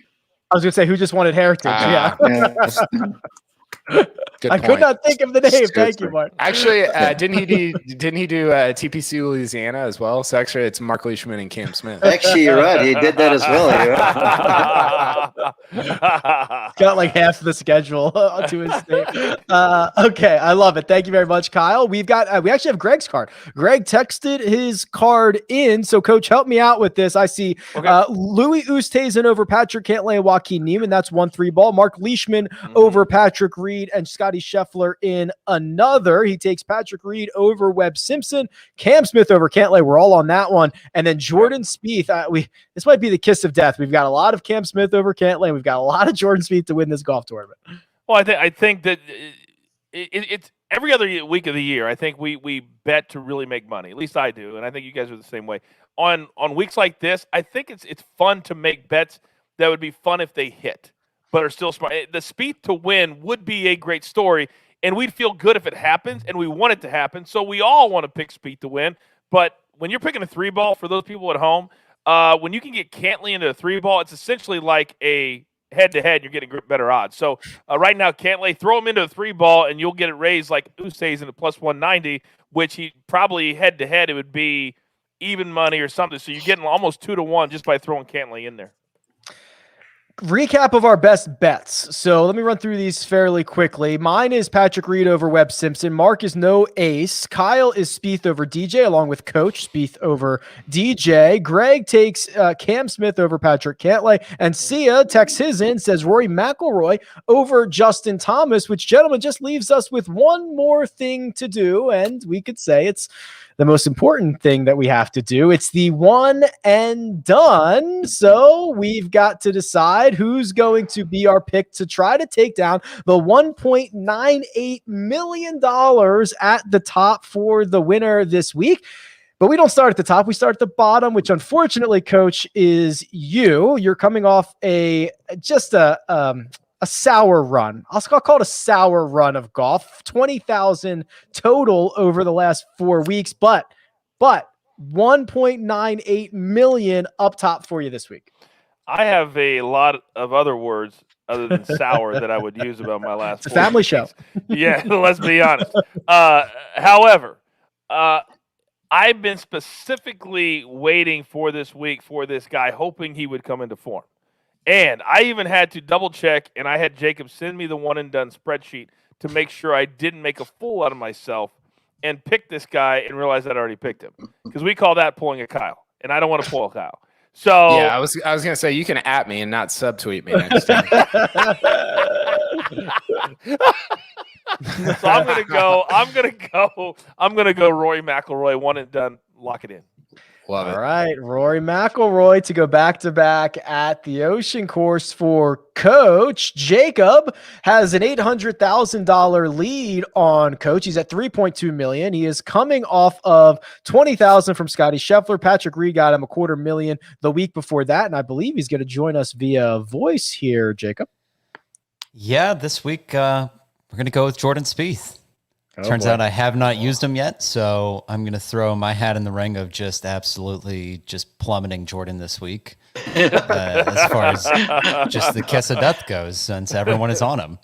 I was going to say, who just wanted Heritage? Yeah. Good I point. could not think of the name. Thank you, Mark. Actually, didn't he do TPC Louisiana as well? So actually, it's Mark Leishman and Cam Smith. Actually, you're right. He did that as well. You're right. Got like half the schedule to his name. Okay, I love it. Thank you very much, Kyle. We actually have Greg's card. Greg texted his card in. So, Coach, help me out with this. I see Louis Oosthuizen over Patrick Cantlay, Joaquin Niemann. That's 1-3 ball. Mark Leishman over Patrick Reed and Scotty Scheffler in another. He takes Patrick Reed over Webb Simpson, Cam Smith over Cantlay. We're all on that one. And then Jordan Spieth. This might be the kiss of death. We've got a lot of Cam Smith over Cantlay. And we've got a lot of Jordan Spieth to win this golf tournament. Well, I think that it's every other week of the year. I think we bet to really make money. At least I do, and I think you guys are the same way. On weeks like this, I think it's fun to make bets that would be fun if they hit, but are still smart. The Spieth to win would be a great story, and we'd feel good if it happens, and we want it to happen. So we all want to pick Spieth to win. But when you're picking a 3-ball for those people at home, when you can get Cantlay into a 3-ball, it's essentially like a head-to-head. You're getting better odds. So right now, Cantlay, throw him into a 3-ball, and you'll get it raised like Oosthuizen at plus 190, which he probably head-to-head it would be even money or something. So you're getting almost 2-1 just by throwing Cantlay in there. Recap of our best bets. So let me run through these fairly quickly. Mine is Patrick Reed over Webb Simpson. Mark is no ace. Kyle is Spieth over DJ, along with Coach Spieth over DJ. Greg takes Cam Smith over Patrick Cantlay. And Sia texts his in, says Rory McIlroy over Justin Thomas, which, gentlemen, just leaves us with one more thing to do. And we could say it's the most important thing that we have to do. It's the one and done. So we've got to decide who's going to be our pick to try to take down the $1.98 million at the top for the winner this week. But we don't start at the top. We start at the bottom, which unfortunately, Coach, is you. You're coming off a sour run. I'll call it a sour run of golf. 20,000 total over the last 4 weeks, but 1.98 million up top for you this week. I have a lot of other words other than sour that I would use about my last. It's a family show. Yeah, let's be honest. However, I've been specifically waiting for this week for this guy, hoping he would come into form. And I even had to double check, and I had Jacob send me the one and done spreadsheet to make sure I didn't make a fool out of myself and pick this guy and realize I'd already picked him. Because we call that pulling a Kyle, and I don't want to pull a Kyle. So yeah, I was gonna say you can at me and not subtweet me next time. So I'm gonna go Rory McIlroy, one and done, lock it in. Love it. All right, Rory McIlroy to go back-to-back at the Ocean Course for Coach. Jacob has an $800,000 lead on Coach. He's at $3.2 million. He is coming off of $20,000 from Scotty Scheffler. Patrick Reed got him $250,000 the week before that, and I believe he's going to join us via voice here, Jacob. Yeah, this week we're going to go with Jordan Spieth. Turns out I have not used him yet, so I'm going to throw my hat in the ring of just absolutely just plummeting Jordan this week as far as just the kiss of death goes, since everyone is on him.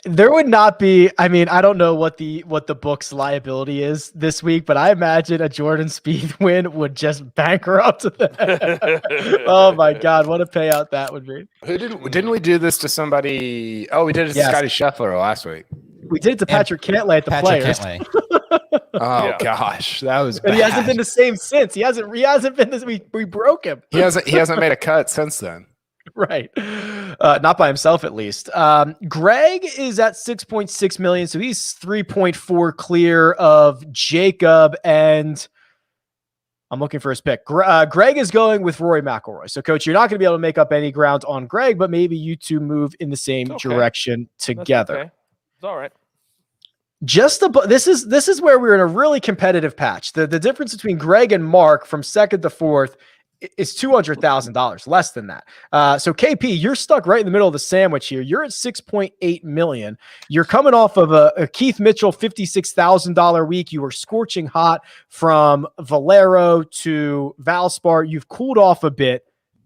There would not be, I mean, I don't know what the book's liability is this week, but I imagine a Jordan Spieth win would just bankrupt them. Oh my God, what a payout that would be. Didn't we do this to somebody? Oh, we did it to Scotty Scheffler last week. We did it to Patrick Cantlay at the Players. Gosh, that was bad. And he hasn't been the same since. He hasn't been this. We broke him. He hasn't made a cut since then. Right. Not by himself, at least. Greg is at 6.6 million. So he's 3.4 clear of Jacob. And I'm looking for his pick. Greg is going with Rory McIlroy. So, Coach, you're not going to be able to make up any ground on Greg, but maybe you two move in the same direction together. Okay. It's all right. This is where we're in a really competitive patch. The difference between Greg and Mark from second to fourth is $200,000, less than that. So KP, you're stuck right in the middle of the sandwich here. You're at 6.8 million. You're coming off of a Keith Mitchell $56,000 week. You were scorching hot from Valero to Valspar. You've cooled off a bit.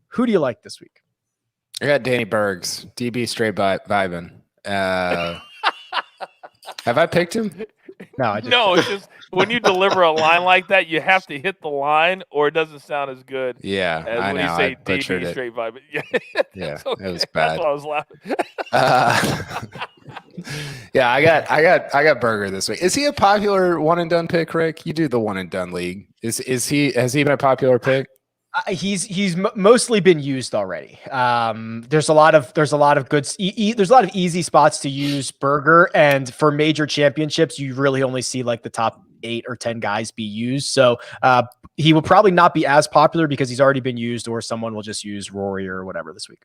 Who do you like this week? I got Danny Bergs, DB straight vibing. Have I picked him? No, It's just when you deliver a line like that, you have to hit the line, or it doesn't sound as good. Yeah, as I when know. you say I butchered DB it. straight vibe. Yeah, okay. it was That's bad. why I was laughing. Yeah, I got Berger this week. Is he a popular one and done pick, Rick? You do the one and done league. Has he been a popular pick? He's mostly been used already. There's a lot of good, there's a lot of easy spots to use Berger, and for major championships, you really only see like the top 8 or 10 guys be used. So he will probably not be as popular because he's already been used, or someone will just use Rory or whatever this week.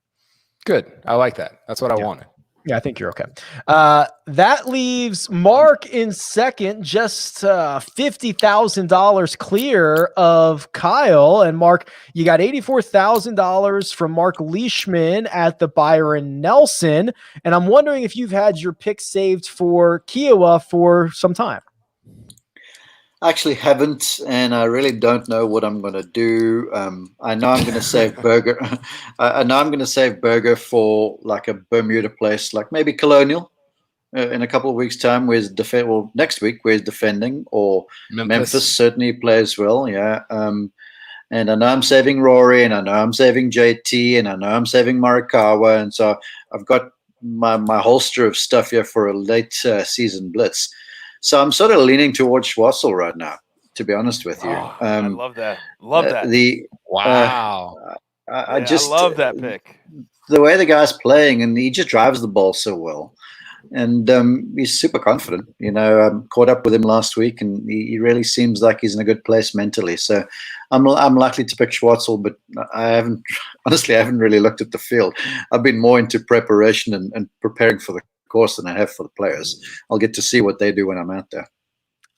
Good. I like that. That's what I wanted. Yeah, I think you're okay. That leaves Mark in second, just $50,000 clear of Kyle. And Mark, you got $84,000 from Mark Leishman at the Byron Nelson. And I'm wondering if you've had your pick saved for Kiawah for some time. I actually haven't, and I really don't know what I'm going to do. I know I'm going to save Berger. I know I'm going to save Berger for like a Bermuda place, like maybe Colonial in a couple of weeks' time. Next week, where's defending, or Memphis certainly plays well. Yeah. And I know I'm saving Rory, and I know I'm saving JT, and I know I'm saving Morikawa, and so I've got my holster of stuff here for a late season blitz. So I'm sort of leaning towards Schwartzel right now, to be honest with you. I love that. Wow. I just love that pick. The way the guy's playing, and he just drives the ball so well. And he's super confident. You know, I caught up with him last week, and he really seems like he's in a good place mentally. So I'm likely to pick Schwartzel, but I haven't really looked at the field. I've been more into preparation and preparing for the course than I have for the players. I'll get to see what they do when I'm out there.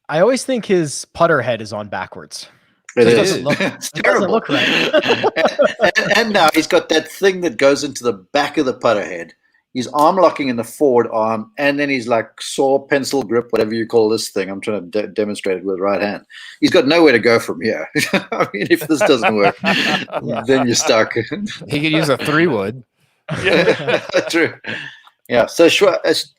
I always think his putter head is on backwards. It is. It's terrible. Doesn't look right. and now he's got that thing that goes into the back of the putter head. He's arm locking in the forward arm, and then he's like saw pencil grip, whatever you call this thing. I'm trying to demonstrate it with the right hand. He's got nowhere to go from here. I mean, if this doesn't work, then you're stuck. He could use a 3-wood. Yeah. True. Yeah, so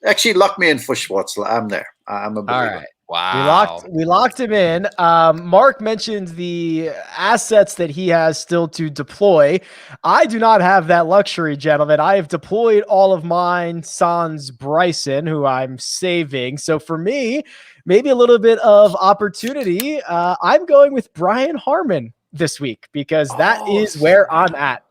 actually lock me in for Schwartzel. I'm there. I'm a believer. All right. Wow. We locked him in. Mark mentioned the assets that he has still to deploy. I do not have that luxury, gentlemen. I have deployed all of mine sans Bryson, who I'm saving. So for me, maybe a little bit of opportunity. I'm going with Brian Harmon this week because that is where I'm at.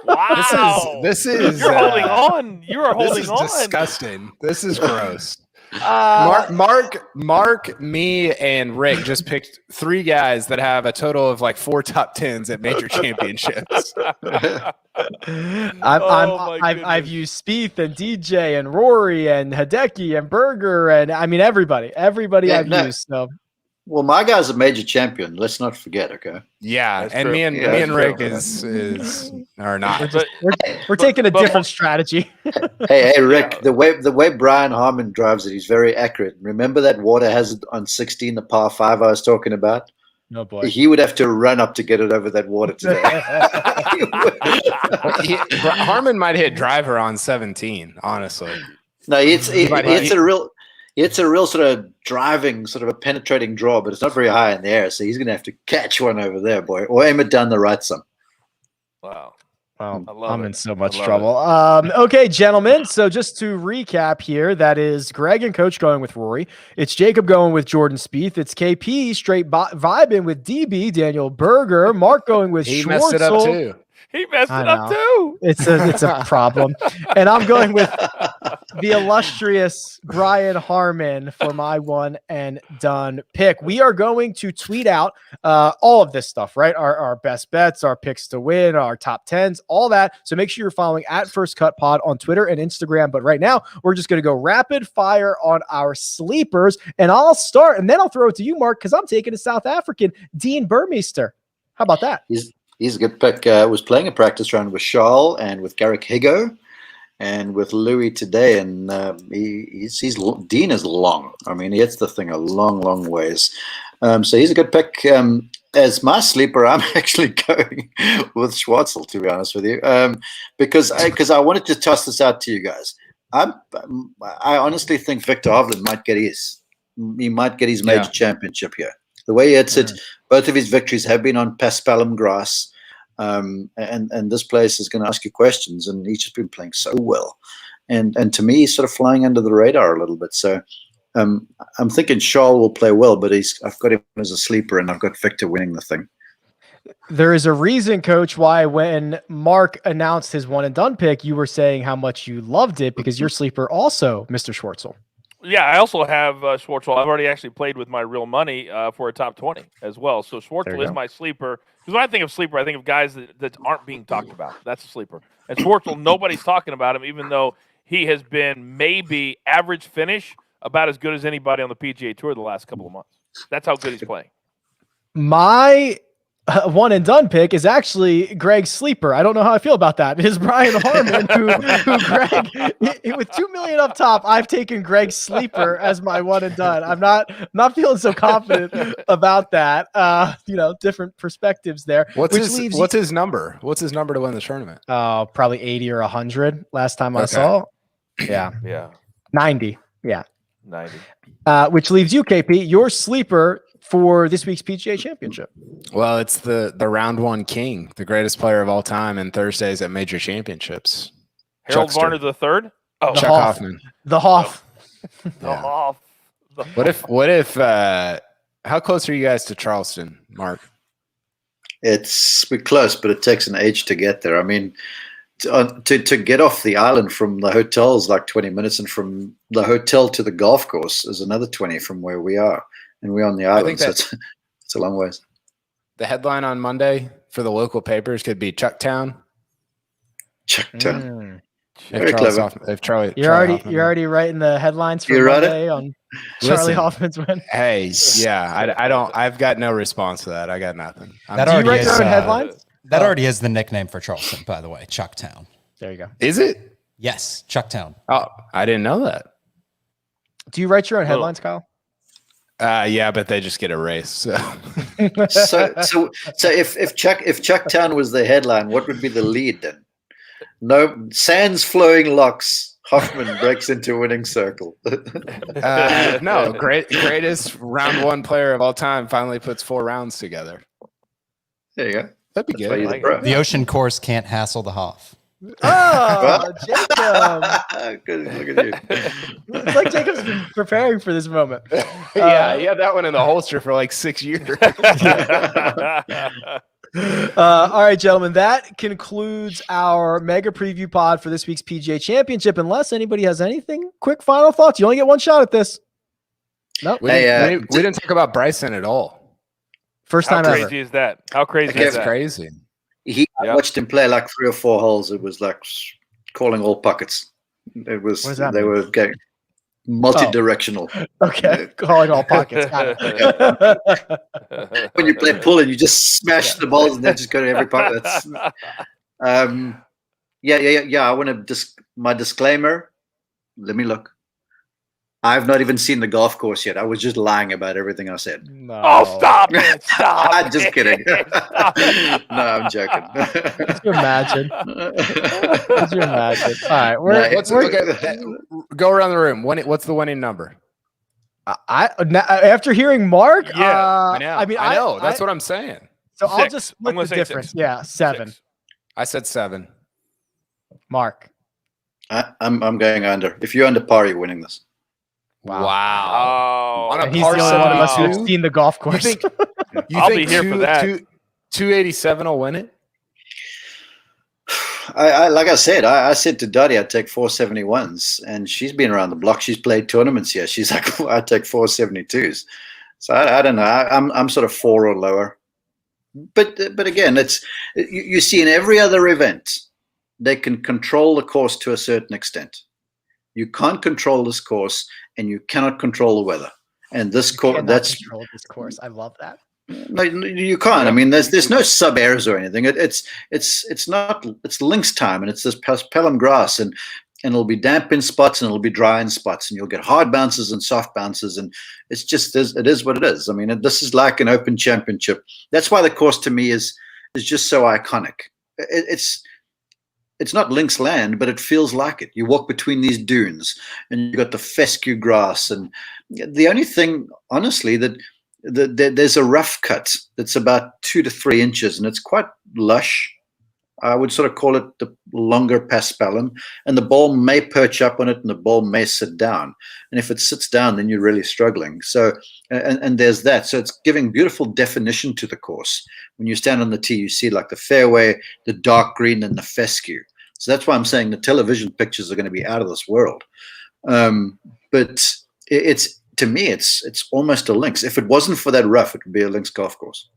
Wow. This is You're holding on. You are holding on. This is disgusting. This is gross. Mark, me, and Rick just picked 3 guys that have a total of like 4 top 10s at major championships. I've used Spieth and DJ and Rory and Hideki and Berger, and I mean everybody I've used. So. Well, my guy's a major champion. Let's not forget, okay? Yeah, That's and true. me and Rick are not. We're taking a different strategy. Hey, Rick, the way Brian Harmon drives it, he's very accurate. Remember that water hazard on 16, the par 5 I was talking about? No boy. He would have to run up to get it over that water today. Harmon might hit driver on 17, honestly. No, it's a real sort of driving, sort of a penetrating draw, but it's not very high in the air. So he's going to have to catch one over there, boy, or aim it down the right some. Wow. I'm in so much trouble. Okay, gentlemen. So just to recap here, that is Greg and Coach going with Rory. It's Jacob going with Jordan Spieth. It's KP straight vibing with DB, Daniel Berger. Mark going with He Schwartzel. messed it up too. He messed it up too. It's a problem. And I'm going with the illustrious Brian Harmon for my one and done pick. We are going to tweet out all of this stuff, right? Our best bets, our picks to win, our top 10s, all that. So make sure you're following at First Cut Pod on Twitter and Instagram. But right now, we're just going to go rapid fire on our sleepers. And I'll start, and then I'll throw it to you, Mark, because I'm taking a South African, Dean Burmeister. How about that? He's a good pick. Was playing a practice round with Charles and with Garrick Higo and with Louis today. And Dean is long. I mean, he hits the thing a long, long ways. So he's a good pick. As my sleeper, I'm actually going with Schwartzel, to be honest with you, because I wanted to toss this out to you guys. I honestly think Victor Hovland might get his major championship here. The way he hits it, both of his victories have been on paspalum grass, and this place is going to ask you questions, and he's just been playing so well. And to me, he's sort of flying under the radar a little bit. So I'm thinking Charles will play well, but I've got him as a sleeper, and I've got Victor winning the thing. There is a reason, Coach, why when Mark announced his one and done pick, you were saying how much you loved it because your sleeper also, Mr. Schwartzel. Yeah, I also have Schwartzel. I've already actually played with my real money for a top 20 as well. So Schwartzel is my sleeper. Because when I think of sleeper, I think of guys that aren't being talked about. That's a sleeper. And Schwartzel, nobody's talking about him, even though he has been maybe average finish, about as good as anybody on the PGA Tour the last couple of months. That's how good he's playing. My one and done pick is actually Greg's sleeper. I don't know how I feel about that. It is Brian Harmon, who Greg, with $2 million up top, I've taken Greg's sleeper as my one and done. I'm not feeling so confident about that. Different perspectives there. What's his number? What's his number to win the tournament? Probably 80 or 100 last time I saw. Yeah. 90. Yeah. 90. Which leaves you, KP, your sleeper for this week's PGA Championship. Well, it's the round one king, the greatest player of all time, and Thursdays at major championships. Harold Varner III? Oh, Chuck Hoffman. The Hoff. The Hoff. What if how close are you guys to Charleston, Mark? We're close, but it takes an age to get there. I mean, to get off the island from the hotel is like 20 minutes, and from the hotel to the golf course is another 20 from where we are. And we're on the island, so it's a long ways. The headline on Monday for the local papers could be Chucktown. Chucktown. Very clever. You're already writing the headlines for Monday on Charlie Hoffman's win. Hey, yeah, I've got no response to that. I got nothing. Do you write your own headlines? That already is the nickname for Charleston, by the way, Chucktown. There you go. Is it? Yes, Chucktown. Oh, I didn't know that. Do you write your own headlines, Kyle? Yeah, but they just get erased. So if Chucktown was the headline, what would be the lead then? No, Sands flowing locks. Hoffman breaks into winning circle. No, greatest round one player of all time finally puts 4 rounds together. There you go. That'd be good. The ocean course can't hassle the Hoff. Oh, Jacob. Good. Look at you. It's like Jacob's been preparing for this moment. Yeah, he had that one in the holster for like 6 years. All right, gentlemen, that concludes our mega preview pod for this week's PGA Championship. Unless anybody has anything, quick final thoughts. You only get one shot at this. Nope. We didn't talk about Bryson at all. First time ever. How crazy is that? How crazy is that? Crazy. I watched him play like 3 or 4 holes. It was like calling all pockets. It was they were getting multi-directional. Okay, calling all pockets. When you play pull and you just smash the balls and then just go to every pocket. Yeah. I want to my disclaimer. Let me look. I've not even seen the golf course yet. I was just lying about everything I said. No. Oh, stop it. Stop I'm just kidding. No, I'm joking. Could you imagine? Could you imagine? All right. Go around the room. What's the winning number? After hearing Mark, I know. I know. That's what I'm saying. So 6. I'll just split the difference. 6. Yeah, 7. 6. I said 7. Mark. I'm going under. If you're under par, you're winning this. Wow. Oh, On a He's the only one of us par who's seen the golf course. You I'll think be here for that. 287 will win it? Like I said, I said to Dottie, I'd take 471s, and she's been around the block. She's played tournaments here. She's like, I'd take 472s. So I don't know. I'm sort of 4 or lower. But again, you see in every other event, they can control the course to a certain extent. You can't control this course, and you cannot control the weather. And this course, that's control this course. I love that. No, you can't. I mean, there's no sub airs or anything. It's links time, and it's this pelham grass, and it'll be damp in spots and it'll be dry in spots, and you'll get hard bounces and soft bounces, and it's just it is what it is. I mean, this is like an Open Championship. That's why the course to me is just so iconic. It's not links land, but it feels like it. You walk between these dunes, and you've got the fescue grass, and the only thing, honestly, that there's a rough cut that's about 2 to 3 inches, and it's quite lush. I would sort of call it the longer paspalum, and the ball may perch up on it, and the ball may sit down. And if it sits down, then you're really struggling. So, and there's that. So it's giving beautiful definition to the course. When you stand on the tee, you see like the fairway, the dark green, and the fescue. So that's why I'm saying the television pictures are going to be out of this world. But to me, it's almost a links. If it wasn't for that rough, it would be a links golf course.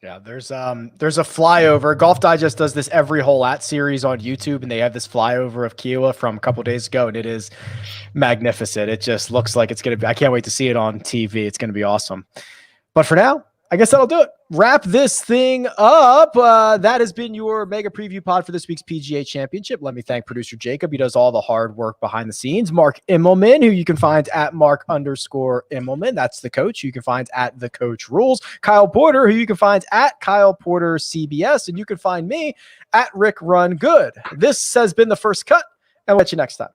Yeah, there's a flyover. Golf Digest does this every hole at series on YouTube, and they have this flyover of Kiawah from a couple days ago, and it is magnificent. It just looks like it's gonna be. I can't wait to see it on TV. It's gonna be awesome. But for now, I guess that'll do it. Wrap this thing up. That has been your mega preview pod for this week's PGA Championship. Let me thank producer Jacob. He does all the hard work behind the scenes. Mark Immelman, who you can find at Mark_Immelman. That's the coach, who you can find at The Coach Rules. Kyle Porter, who you can find at Kyle Porter CBS. And you can find me at Rick Run Good. This has been The First Cut, and we'll catch you next time.